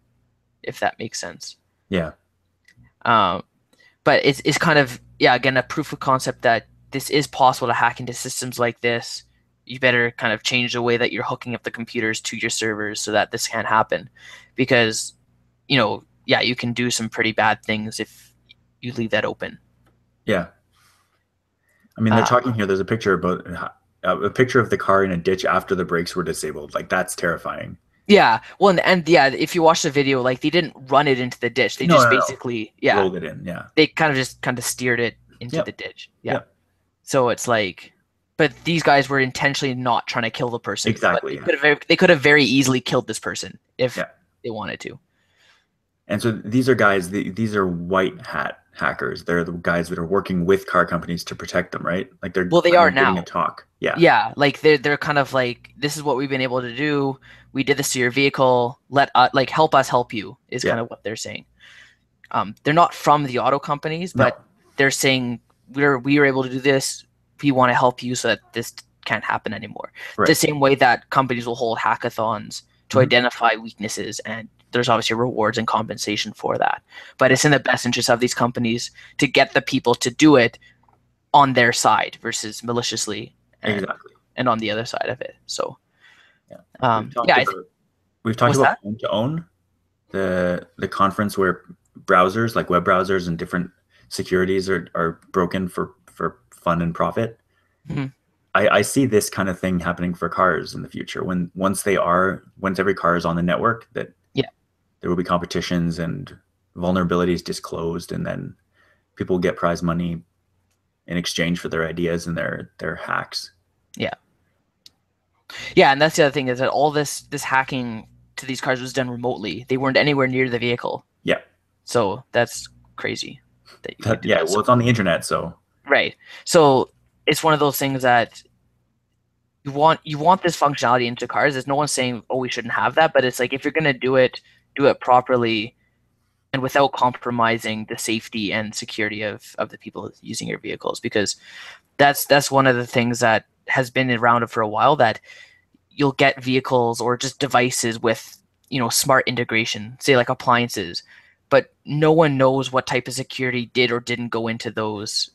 if that makes sense. Yeah. Um, but it's kind of, yeah, again, a proof of concept that this is possible to hack into systems like this. You better kind of change the way that you're hooking up the computers to your servers so that this can't happen, because, yeah, you can do some pretty bad things if you leave that open. Yeah. I mean, they're Uh, talking here. There's a picture about a picture of the car in a ditch after the brakes were disabled. Like that's terrifying. yeah, well, and yeah, if you watch the video, like they didn't run it into the ditch. They No, just no, no. basically, yeah, Rolled it in. Yeah. they kind of steered it into the Yep. ditch. Yeah. Yep. So it's like, but these guys were intentionally not trying to kill the person, but Exactly. Yeah. they could have very easily killed this person if Yeah. they wanted to. And so these are guys. These are white hat hackers. They're the guys that are working with car companies to protect them, right? Like they're Well, they kind are of giving a now. talk. Yeah. Yeah, like they're kind of like, this is what we've been able to do. We did this to your vehicle. Let us like help us help you is Yeah. kind of what they're saying. They're not from the auto companies, No. but they're saying we were able to do this. We want to help you so that this can't happen anymore. Right. The same way that companies will hold hackathons to identify weaknesses, and there's obviously rewards and compensation for that. But it's in the best interest of these companies to get the people to do it on their side versus maliciously Exactly. and on the other side of it. So, Yeah. yeah, We've talked what's about that? Phone to Own, the conference where browsers like web browsers and different securities are broken for fun and profit. Mhm. I see this kind of thing happening for cars in the future. Once every car is on the network, that Yeah, there will be competitions and vulnerabilities disclosed, and then people get prize money in exchange for their ideas and their hacks. yeah, yeah. And that's the other thing, is that all this hacking to these cars was done remotely. They weren't anywhere near the vehicle, Yeah. so that's crazy that you could do Yeah. that. Well, So, it's on the internet, so right. So it's one of those things that you want this functionality into cars. There's no one saying, oh, we shouldn't have that, but it's like, if you're gonna do it properly and without compromising the safety and security of the people using your vehicles, because that's one of the things that has been around for a while, that you'll get vehicles or just devices with smart integration, say like appliances, but no one knows what type of security did or didn't go into those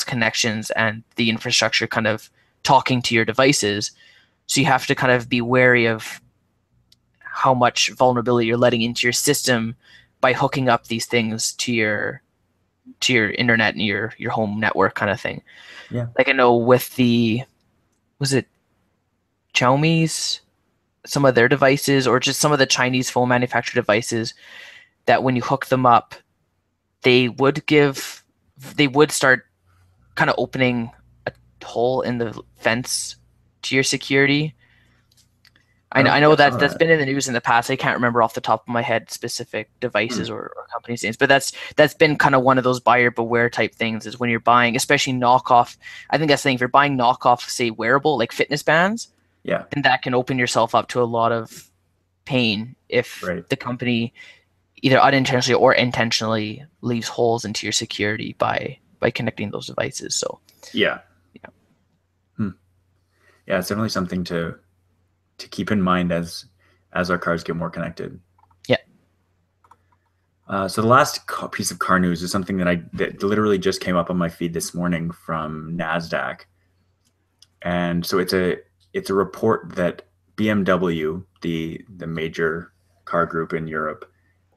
connections and the infrastructure kind of talking to your devices. So you have to kind of be wary of how much vulnerability you're letting into your system by hooking up these things to your internet and your home network kind of thing. yeah. Like, I know with the, was it Xiaomi's, some of their devices, or just some of the Chinese phone manufacturer devices, that when you hook them up, they would start kind of opening a hole in the fence to your security. I don't I think know I that saw that's that. been in the news in the past. I can't remember off the top of my head specific Hmm. devices or companies names, but that's been kind of one of those buyer beware type things, is when you're buying, especially knockoff. I think that's the thing. If you're buying knockoff, say wearable like fitness bands, Yeah. then that can open yourself up to a lot of pain if Right. the company either unintentionally or intentionally leaves holes into your security by connecting those devices. So, Yeah. yeah, Hmm. Yeah. It's definitely something to keep in mind as our cars get more connected. yeah, So the last piece of car news is something that literally just came up on my feed this morning from Nasdaq, and so it's a report that BMW, the major car group in Europe,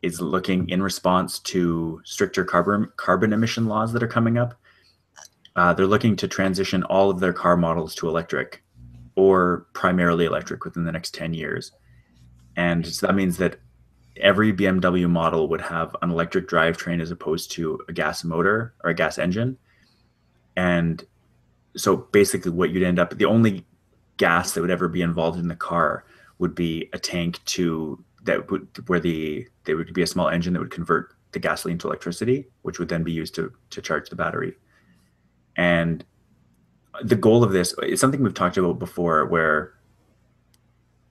is looking in response to stricter carbon emission laws that are coming up. They're looking to transition all of their car models to electric, or primarily electric, within the next 10 years. And so that means that every BMW model would have an electric drivetrain as opposed to a gas motor or a gas engine. And so basically what you'd end up, the only gas that would ever be involved in the car would be a tank to that would where there would be a small engine that would convert the gasoline to electricity, which would then be used to charge the battery. And the goal of this is something we've talked about before, where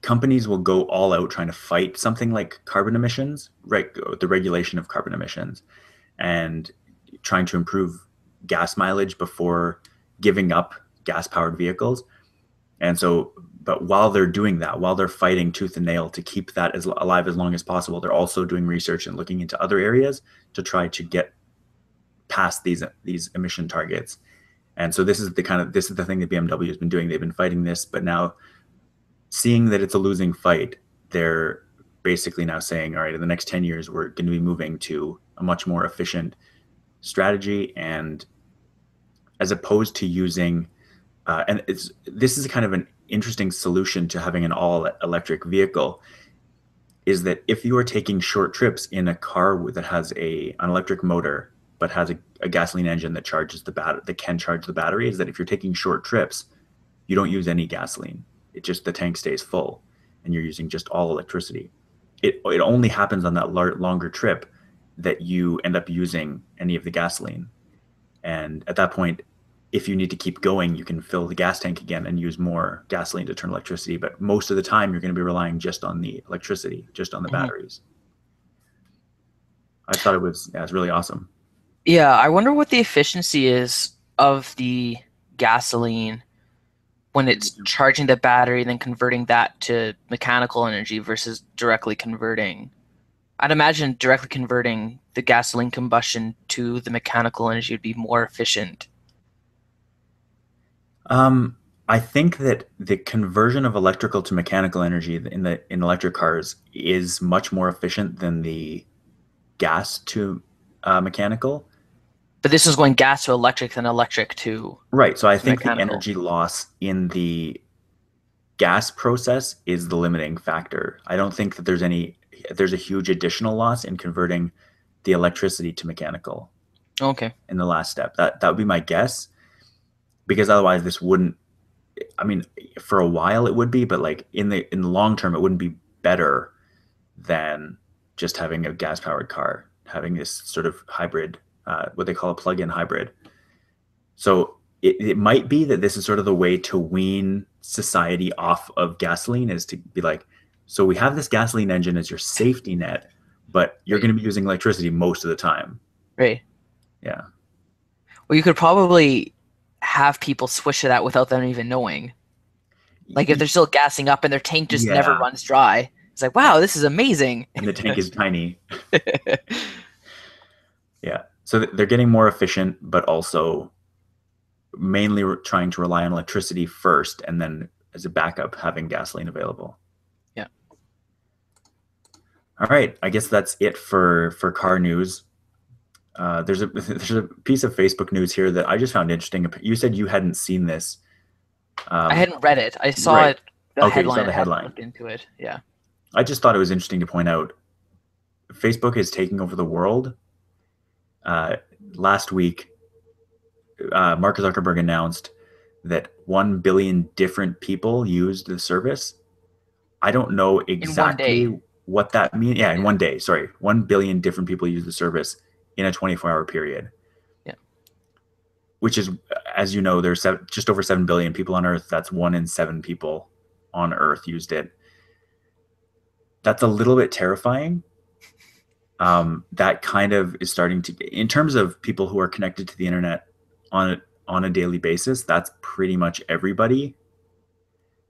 companies will go all out trying to fight something like carbon emissions, right? The regulation of carbon emissions, and trying to improve gas mileage before giving up gas powered vehicles. And so, but while they're doing that, while they're fighting tooth and nail to keep that as alive as long as possible, they're also doing research and looking into other areas to try to get past these emission targets. And so this is the thing that BMW has been doing. They've been fighting this, but now seeing that it's a losing fight, they're basically now saying, all right, in the next 10 years, we're going to be moving to a much more efficient strategy. And as opposed to using, this is kind of an interesting solution to having an all electric vehicle, is that if you are taking short trips in a car that has an electric motor, but has a gasoline engine that charges that can charge the battery, is that if you're taking short trips, you don't use any gasoline. The tank stays full and you're using just all electricity. It only happens on that longer trip that you end up using any of the gasoline. And at that point, if you need to keep going, you can fill the gas tank again and use more gasoline to turn electricity. But most of the time, you're going to be relying just on the electricity, just on the batteries. I thought it's really awesome. Yeah, I wonder what the efficiency is of the gasoline when it's charging the battery, then converting that to mechanical energy versus directly converting. I'd imagine directly converting the gasoline combustion to the mechanical energy would be more efficient. I think that the conversion of electrical to mechanical energy in electric cars is much more efficient than the gas to mechanical. But this is going gas to electric, then electric to Right. So I think the mechanical. energy loss in the gas process is the limiting factor. I don't think that there's a huge additional loss in converting the electricity to mechanical Okay. in the last step. That would be my guess, because otherwise this wouldn't. I mean, for a while it would be, but like in the long term, it wouldn't be better than just having a gas powered car, having this sort of hybrid, what they call a plug in hybrid. So it might be that this is sort of the way to wean society off of gasoline, is to be like, so we have this gasoline engine as your safety net, but you're Right. going to be using electricity most of the time. Right. Yeah. Well, you could probably have people switch to that without them even knowing. Like if they're still gassing up and their tank just never Yeah. runs dry, it's like, wow, this is amazing. And the tank is tiny. Yeah. So they're getting more efficient, but also mainly trying to rely on electricity first, and then as a backup, having gasoline available. Yeah. All right. I guess that's it for car news. There's a piece of Facebook news here that I just found interesting. You said you hadn't seen this. I hadn't read it. I saw Right. it, the Okay, you saw headline. the I hadn't headline. looked into it. Yeah. I just thought it was interesting to point out Facebook is taking over the world. Uh, Last week, Mark Zuckerberg announced that 1 billion different people used the service. I don't know In one day. exactly what that means. Yeah, in Yeah. 1 day, sorry. 1 billion different people use the service in a 24-hour period, Yeah. which is, as you know, there's just over 7 billion people on Earth. That's 1 in 7 people on Earth used it. That's a little bit terrifying. That kind of is starting to, in terms of people who are connected to the internet on a daily basis, that's pretty much everybody.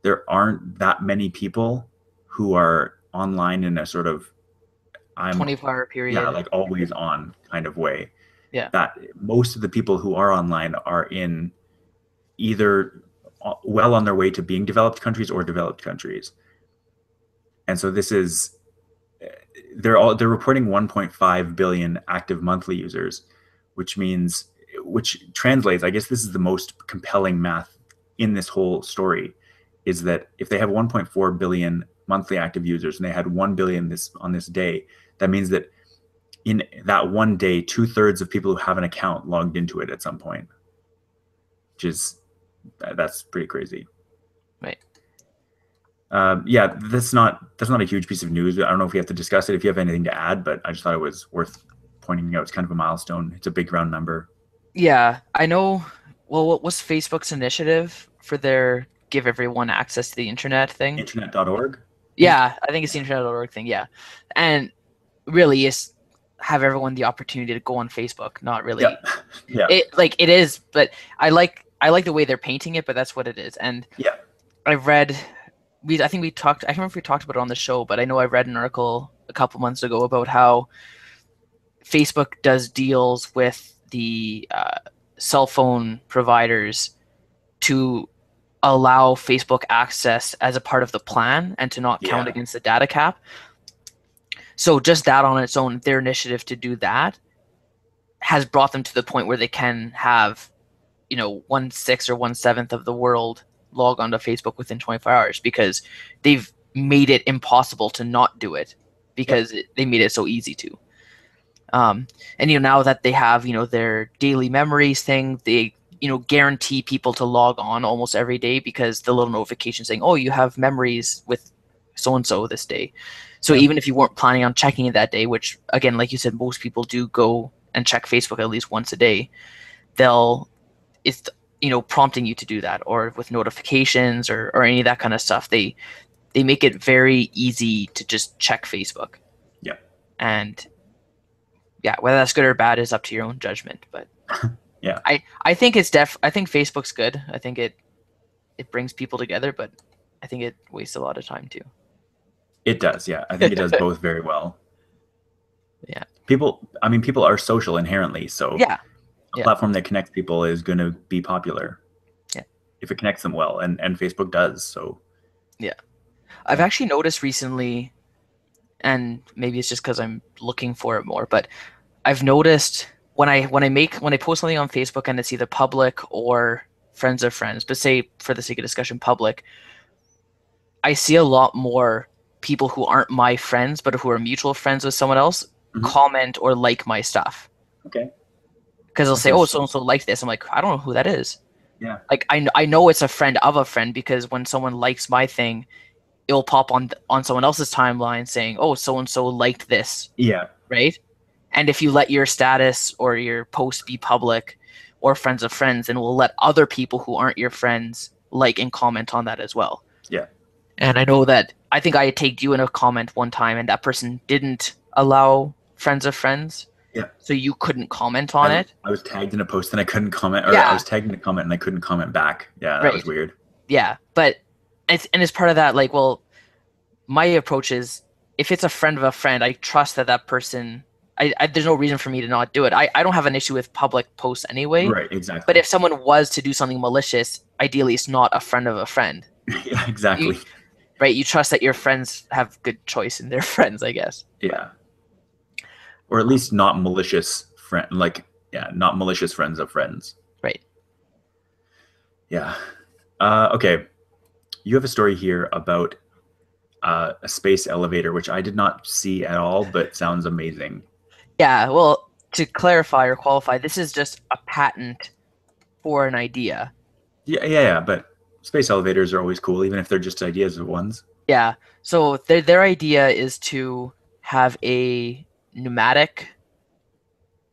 There aren't that many people who are online in a sort of, I'm 24-hour yeah, period. like always on kind of way. Yeah. That most of the people who are online are in either well on their way to being developed countries or developed countries. And so this is, they're reporting 1.5 billion active monthly users, which translates, I guess this is the most compelling math in this whole story, is that if they have 1.4 billion monthly active users and they had 1 billion on this day, that means that in that one day, 2/3 of people who have an account logged into it at some point, which is, that's pretty crazy. Right. Yeah, that's not a huge piece of news. I don't know if we have to discuss it, if you have anything to add, but I just thought it was worth pointing out. It's kind of a milestone. It's a big round number. Yeah. I know. Well, what was Facebook's initiative for their give everyone access to the internet thing? Internet.org. Yeah, I think it's the internet.org thing. Yeah, and really, is have everyone the opportunity to go on Facebook. Not Yeah. really. Yeah. It is, but I like the way they're painting it. But that's what it is. And Yeah. I've read. I think we talked. I can't remember if we talked about it on the show, but I know I read an article a couple months ago about how Facebook does deals with the cell phone providers to allow Facebook access as a part of the plan and to not count Yeah. against the data cap. So just that on its own, their initiative to do that has brought them to the point where they can have, 1/6 or 1/7 of the world log onto Facebook within 24 hours because they've made it impossible to not do it Yep. because they made it so easy to. And now that they have their daily memories thing, they guarantee people to log on almost every day because the little notification saying, "Oh, you have memories with so and so this day." So Yeah. even if you weren't planning on checking it that day, which again, like you said, most people do go and check Facebook at least once a day, they'll it's prompting you to do that, or with notifications or any of that kind of stuff. They make it very easy to just check Facebook, Yeah. and yeah, whether that's good or bad is up to your own judgment. But Yeah. I think I think Facebook's good. I think it brings people together, but I think it wastes a lot of time too. It does. Yeah. I think it does both very well. Yeah. People are social inherently, so Yeah. a Yeah. platform that connects people is going to be popular Yeah. if it connects them well, and Facebook does. So Yeah. I've yeah. actually noticed recently, and maybe it's just because I'm looking for it more, but I've noticed when I post something on Facebook and it's either public or friends of friends, but say for the sake of discussion, public, I see a lot more people who aren't my friends, but who are mutual friends with someone else Mhm. comment or like my stuff. Okay. Because they'll That's say, "Oh, so interesting. and so liked this." I'm like, I don't know who that is. Yeah. Like, I know it's a friend of a friend because when someone likes my thing, it'll pop on someone else's timeline saying, "Oh, so and so liked this," Yeah. right? And if you let your status or your post be public or friends of friends, then we'll let other people who aren't your friends like and comment on that as well. Yeah. And I know that I think I had tagged you in a comment one time, and that person didn't allow friends of friends, Yeah. so you couldn't comment on I it. I was tagged in a post and I couldn't comment, or I Yeah, was tagged in a comment and I couldn't comment back. Yeah, that was right. weird. Yeah, but it's part of that. Like, well, my approach is if it's a friend of a friend, I trust that person. There's no reason for me to not do it. I don't have an issue with public posts anyway. Right. But Exactly. if someone was to do something malicious, ideally it's not a friend of a friend. Yeah. You Exactly. right? You trust that your friends have good choice in their friends, I guess. But Yeah. Or at least not malicious friend. Like, yeah, not malicious friends of friends. right. Yeah. Okay. You have a story here about a space elevator, which I did not see at all, but sounds amazing. Yeah, well, to clarify or qualify, this is just a patent for an idea. Yeah, yeah, yeah. But space elevators are always cool, even if they're just ideas of ones. Yeah. So their idea is to have a pneumatic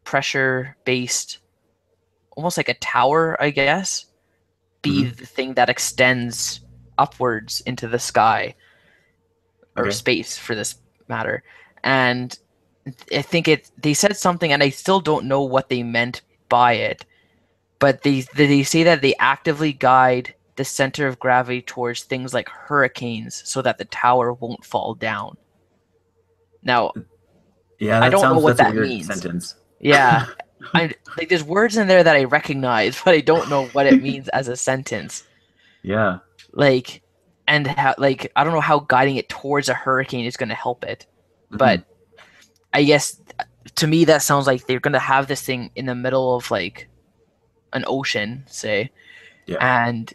pressure based almost like a tower, I guess, be Hmm. the thing that extends upwards into the sky or Okay. space for this matter. And I think they said something and I still don't know what they meant by it, but they say that they actively guide the center of gravity towards things like hurricanes so that the tower won't fall down. Now, Yeah, I don't know what that's a that weird means. sentence. Yeah. I like there's words in there that I recognize, but I don't know what it means as a sentence. Yeah. Like and how like I don't know how guiding it towards a hurricane is going to help it. Hmm. But I guess to me that sounds like they're going to have this thing in the middle of like an ocean, say, Yeah. and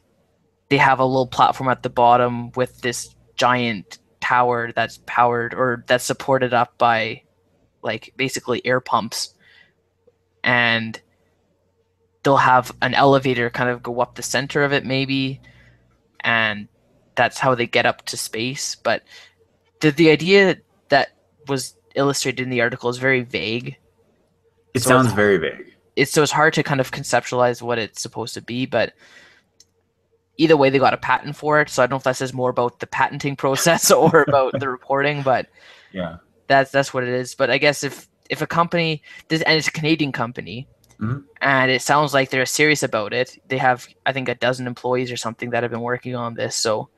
they have a little platform at the bottom with this giant tower that's powered or that's supported up by like basically air pumps, and they'll have an elevator kind of go up the center of it maybe, and that's how they get up to space. But the idea that was illustrated in the article is very vague, It so sounds very vague. it's hard to kind of conceptualize what it's supposed to be. But either way, they got a patent for it. So I don't know if that says more about the patenting process or about the reporting, but Yeah. that's what it is. But I guess if a company this and it's a Canadian company Mhm. and it sounds like they're serious about it. They have I think a dozen employees or something that have been working on this. So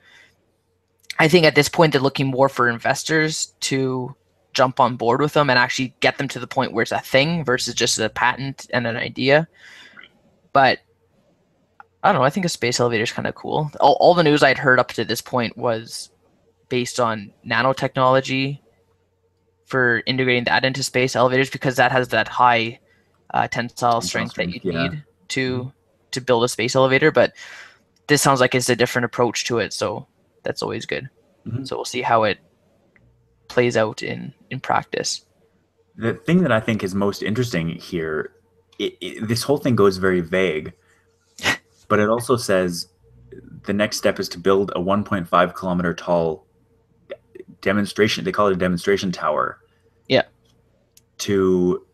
I think at this point they're looking more for investors to jump on board with them and actually get them to the point where it's a thing versus just a patent and an idea. But I don't know. I think a space elevator is kind of cool. All the news I'd heard up to this point was based on nanotechnology for integrating that into space elevators because that has that high tensile Tensile strength that strength. you'd Yeah. need Mhm. to build a space elevator. But this sounds like it's a different approach to it, so that's always good. Mhm. So we'll see how it plays out in practice. The thing that I think is most interesting here, this whole thing goes very vague, but it also says the next step is to build a 1.5 kilometer tall demonstration. They call it a demonstration tower Yeah, to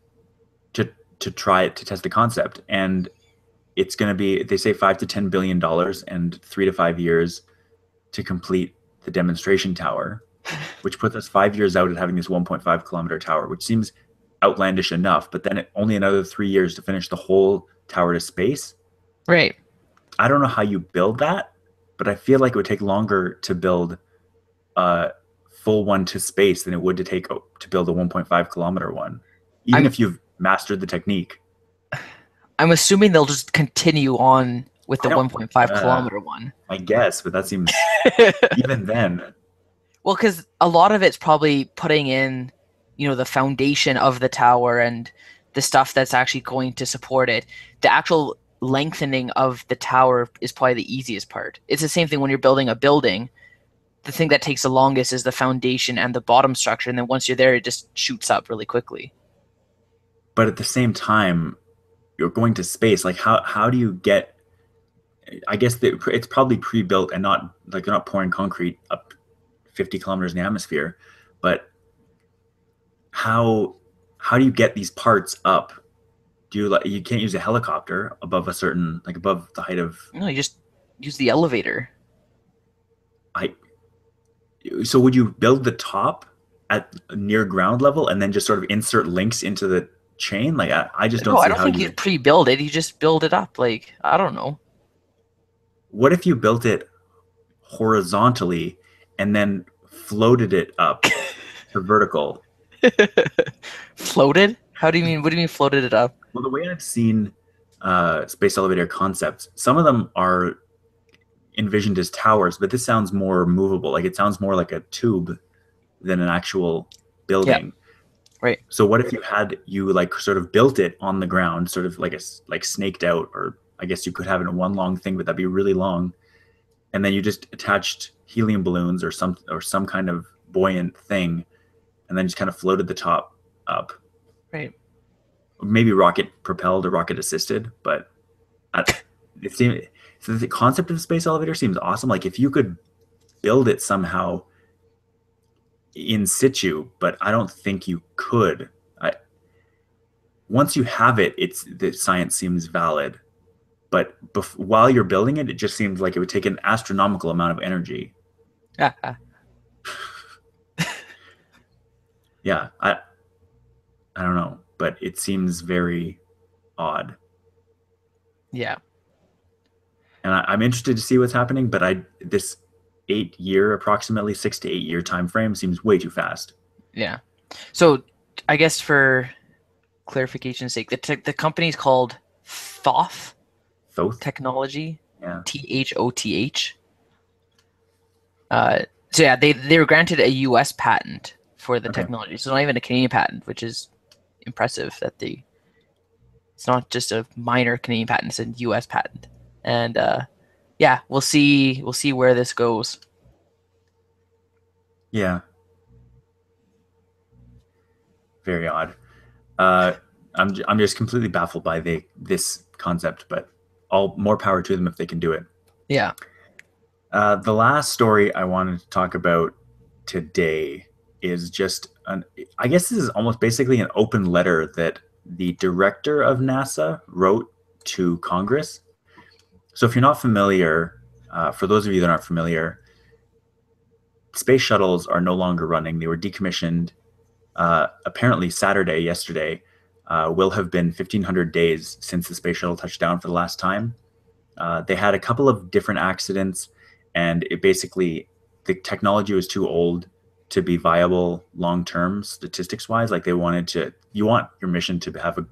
to to try it to test the concept, and it's going to be they say $5 to $10 billion and 3 to 5 years to complete the demonstration tower, which puts us 5 years out at having this 1.5 kilometer tower, which seems outlandish enough. But then only another 3 years to finish the whole tower to space. right. I don't know how you build that, but I feel like it would take longer to build a full one to space than it would to build a 1.5 kilometer one, even I'm if you've mastered the technique. I'm assuming they'll just continue on with I the don't, 1.5 kilometer one. I guess, but that seems even then. Well, because a lot of it's probably putting in, the foundation of the tower and the stuff that's actually going to support it. The actual lengthening of the tower is probably the easiest part. It's the same thing when you're building a building. The thing that takes the longest is the foundation and the bottom structure, and then once you're there, it just shoots up really quickly. But at the same time, you're going to space. Like how do you get? I guess it's probably pre-built and not like they're not pouring concrete up 50 kilometers in the atmosphere. But how how do you get these parts up? You can't use a helicopter above a certain like above the height of No, you just use the elevator. height. So would you build the top at near ground level and then just sort of insert links into the chain? Like I just don't No, I see don't how think you you would. pre-build it. You just build it up. Like, I don't know. What if you built it horizontally and then floated it up to vertical? Floated? How do you mean? What do you mean floated it up? Well, the way I've seen space elevator concepts, some of them are envisioned as towers, but this sounds more movable. Like it sounds more like a tube than an actual Yeah, building. right. So what if you like sort of built it on the ground, sort of like snaked out, or I guess you could have it in one long thing, but that'd be really long. And then you just attached helium balloons or some kind of buoyant thing, and then just kind of floated the top up. Right. Maybe rocket propelled or rocket assisted, but I, it seems so the concept of the space elevator seems awesome. Like if you could build it somehow in situ, but I don't think you could. Once you have it, it's the science seems valid. But while you're building it, it just seems like it would take an astronomical amount of energy. Ah, Yeah, I don't know, but it seems very odd, yeah. and I'm interested to see what's happening. But this 8 year, approximately 6 to 8 year time frame seems way too fast. Yeah. So I guess for clarification's sake, the company's called Thoth Thoth, Technology, yeah, Thoth. Uh, so yeah, they were granted a U.S. patent for the okay, technology. So not even a Canadian patent, which is impressive that it's not just a minor Canadian patent, it's a U.S. patent. And yeah, we'll see where this goes. yeah, very odd. Uh, I'm just completely baffled by this concept, but all more power to them if they can do it. Yeah. The last story I wanted to talk about today is just I guess this is almost basically an open letter that the director of NASA wrote to Congress. So if you're not familiar, For those of you that aren't familiar, space shuttles are no longer running. They were decommissioned. Apparently, yesterday, will have been 1,500 days since the space shuttle touched down for the last time. They had a couple of different accidents, and it basically, the technology was too old to be viable long term statistics wise. Like you want your mission to have a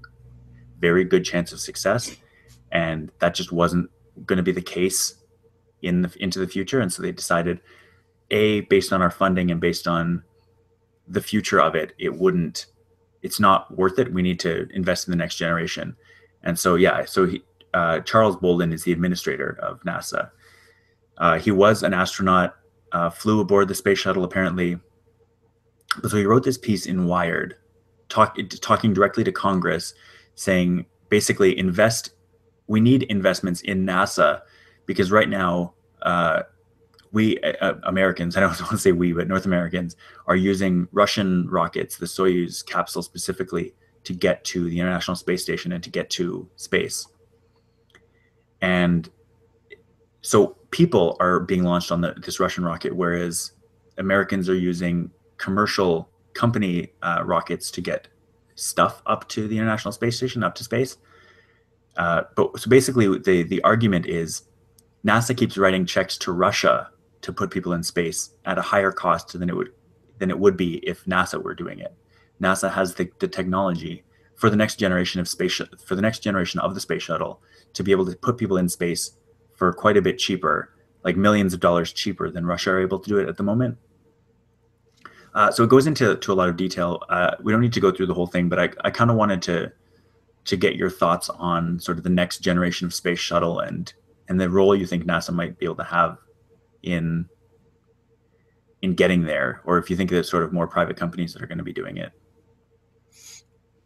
very good chance of success, and that just wasn't going to be the case into the future. And so they decided, based on our funding and based on the future of it, it's not worth it. We need to invest in the next generation. And so, yeah, Charles Bolden is the administrator of NASA. He was an astronaut, flew aboard the space shuttle apparently. So he wrote this piece in Wired, talking directly to Congress, saying basically, we need investments in NASA because right now, we Americans, I don't want to say we, but North Americans are using Russian rockets, the Soyuz capsule specifically, to get to the International Space Station and to get to space. And so people are being launched on this Russian rocket, whereas Americans are using commercial company rockets to get stuff up to the International Space Station, up to space. But so basically, the argument is NASA keeps writing checks to Russia to put people in space at a higher cost than it would be if NASA were doing it. NASA has the technology for the next generation of the space shuttle to be able to put people in space for quite a bit cheaper, like millions of dollars cheaper than Russia are able to do it at the moment. So it goes into a lot of detail. We don't need to go through the whole thing, but I kind of wanted to get your thoughts on sort of the next generation of space shuttle and the role you think NASA might be able to have in getting there, or if you think there's sort of more private companies that are going to be doing it.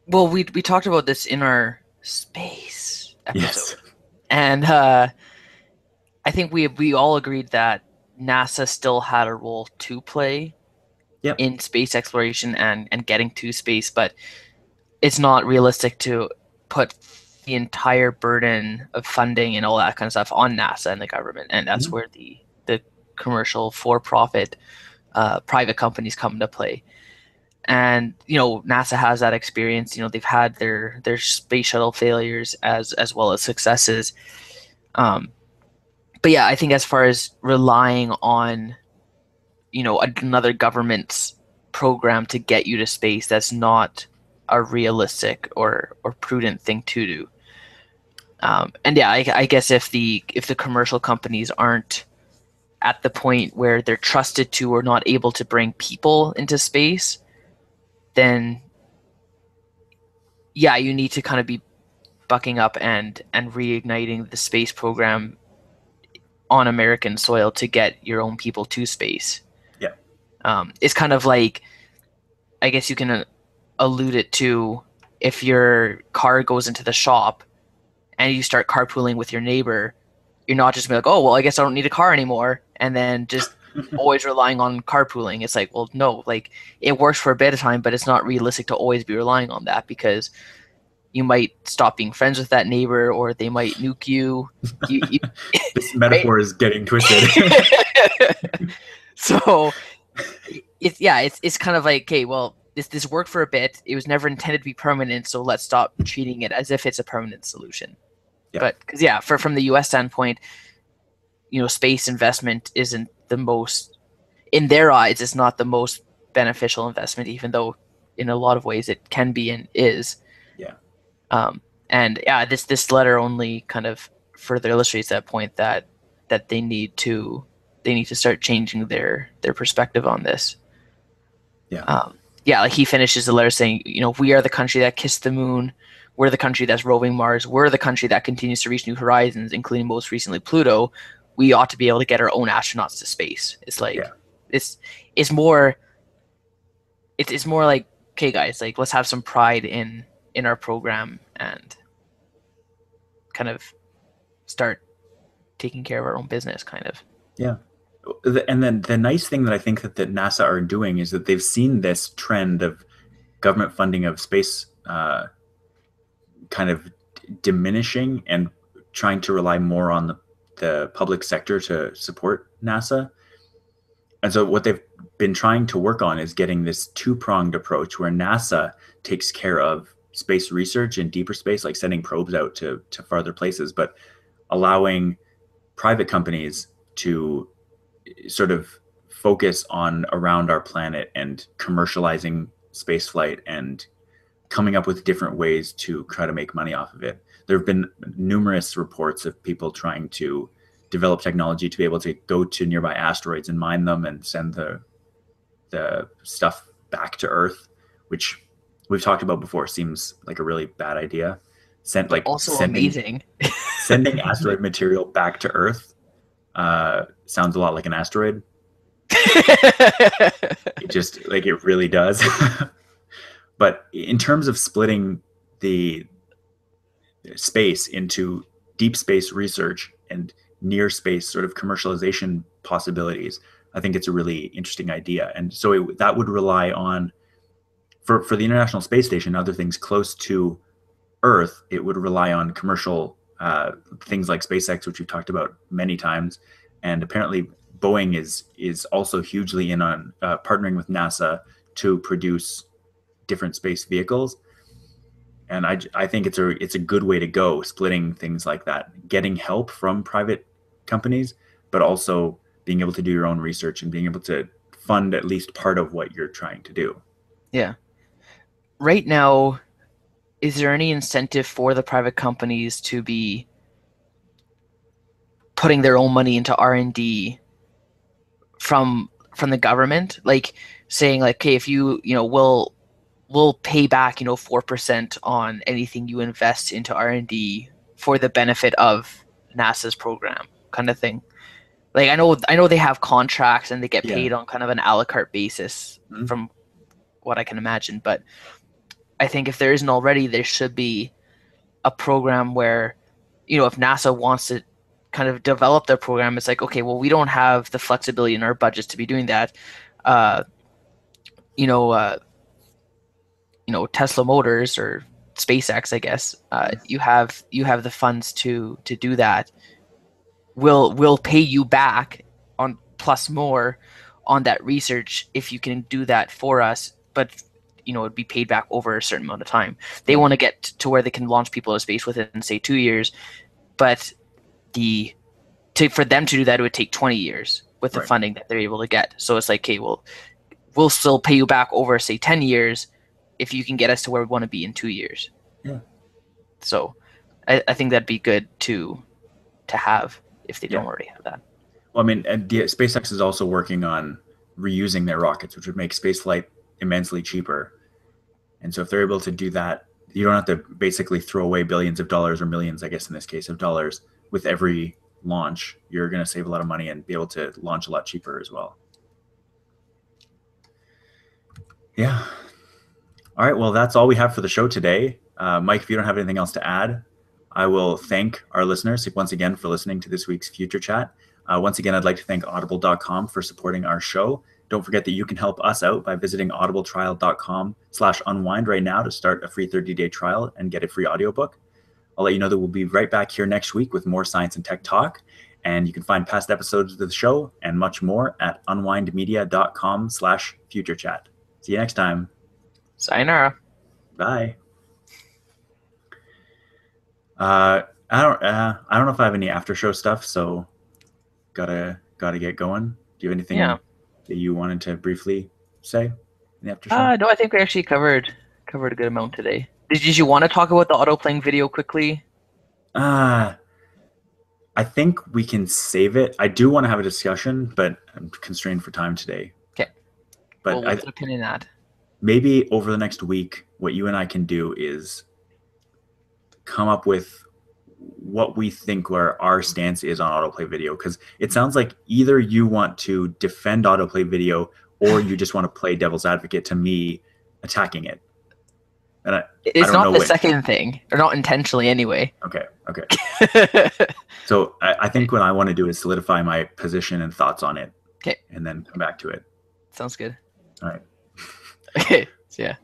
Well, we talked about this in our space episode, Yes. and I think we all agreed that NASA still had a role to play Yep. in space exploration and getting to space, but it's not realistic to put the entire burden of funding and all that kind of stuff on NASA and the government, and that's where the commercial for-profit private companies come into play. And NASA has that experience. They've had their space shuttle failures as well as successes. But yeah, I think as far as relying on another government's program to get you to space, that's not a realistic or prudent thing to do. And yeah, I guess if the commercial companies aren't at the point where they're trusted to or not able to bring people into space, then yeah, you need to kind of be bucking up and reigniting the space program on American soil to get your own people to space. Yeah. It's kind of like, I guess you can allude it to, if your car goes into the shop and you start carpooling with your neighbor, you're not just gonna be like, oh, well, I guess I don't need a car anymore, and then just always relying on carpooling. It's like, well, no, like it works for a bit of time, but it's not realistic to always be relying on that, because you might stop being friends with that neighbor, or they might nuke you. This metaphor is getting twisted. So it's kind of like, okay, well, this worked for a bit. It was never intended to be permanent, so let's stop treating it as if it's a permanent solution. Yeah. But because from the U.S. standpoint, space investment isn't the most, in their eyes, it's not the most beneficial investment, even though in a lot of ways it can be and is. Yeah. And yeah, this letter only kind of further illustrates that point, that they need to start changing their perspective on this. Yeah. Yeah, like he finishes the letter saying, we are the country that kissed the moon. We're the country that's roving Mars. We're the country that continues to reach new horizons, including most recently Pluto. We ought to be able to get our own astronauts to space. It's like, it's more like, okay, guys, like, let's have some pride in our program and kind of start taking care of our own business, kind of. Yeah. And then the nice thing that I think that NASA are doing is that they've seen this trend of government funding of space kind of diminishing and trying to rely more on the public sector to support NASA. And so what they've been trying to work on is getting this two-pronged approach where NASA takes care of space research in deeper space, like sending probes out to farther places, but allowing private companies to sort of focus on around our planet and commercializing spaceflight and coming up with different ways to try to make money off of it. There have been numerous reports of people trying to develop technology to be able to go to nearby asteroids and mine them and send the stuff back to Earth, which we've talked about before seems like a really bad idea. But also amazing. Sending asteroid material back to Earth sounds a lot like an asteroid. It just like it really does. But in terms of splitting the space into deep space research and near space sort of commercialization possibilities, I think it's a really interesting idea. And so that would rely on, for the International Space Station, other things close to Earth, it would rely on commercial things like SpaceX, which we've talked about many times. And apparently Boeing is also hugely in on partnering with NASA to produce different space vehicles. And I think it's a good way to go, splitting things like that, getting help from private companies, but also being able to do your own research and being able to fund at least part of what you're trying to do. Yeah. Right now, is there any incentive for the private companies to be putting their own money into R&D from the government? Like saying like, okay, if we'll pay back 4% on anything you invest into R&D for the benefit of NASA's program, kind of thing. Like I know they have contracts and they get paid on kind of an a la carte basis, from what I can imagine. But I think if there isn't already, there should be a program where, if NASA wants to kind of develop their program, it's like, okay, well, we don't have the flexibility in our budgets to be doing that. Tesla Motors or SpaceX, I guess, you have the funds to do that. We'll pay you back on plus more on that research if you can do that for us, but it'd be paid back over a certain amount of time. They want to get to where they can launch people into space within, say, 2 years, but for them to do that, it would take 20 years with the funding that they're able to get. So it's like, okay, we'll still pay you back over, say, 10 years if you can get us to where we want to be in 2 years. Yeah. So I think that'd be good to have if they don't already have that. Well, I mean, and SpaceX is also working on reusing their rockets, which would make spaceflight immensely cheaper. And so if they're able to do that, you don't have to basically throw away billions of dollars, or millions, I guess in this case, of dollars with every launch. You're going to save a lot of money and be able to launch a lot cheaper as well. Yeah. All right. Well, that's all we have for the show today. Mike, if you don't have anything else to add, I will thank our listeners once again for listening to this week's Future Chat. Once again, I'd like to thank audible.com for supporting our show. Don't forget that you can help us out by visiting audibletrial.com/unwind right now to start a free 30-day trial and get a free audiobook. I'll let you know that we'll be right back here next week with more science and tech talk. And you can find past episodes of the show and much more at unwindmedia.com/futurechat. See you next time. Sayonara. Bye. I don't know if I have any after show stuff, so gotta get going. Do you have anything that you wanted to briefly say in the after show? No, I think we actually covered a good amount today. Did you want to talk about the autoplaying video quickly? I think we can save it. I do want to have a discussion, but I'm constrained for time today. Okay. But we'll put a pin in that. Maybe over the next week, what you and I can do is come up with what we think where our stance is on autoplay video, because it sounds like either you want to defend autoplay video or you just want to play devil's advocate to me attacking it. And it's not the second thing, or not intentionally anyway. Okay. So I think what I want to do is solidify my position and thoughts on it. Okay. And then come back to it. Sounds good. All right. Okay. So yeah.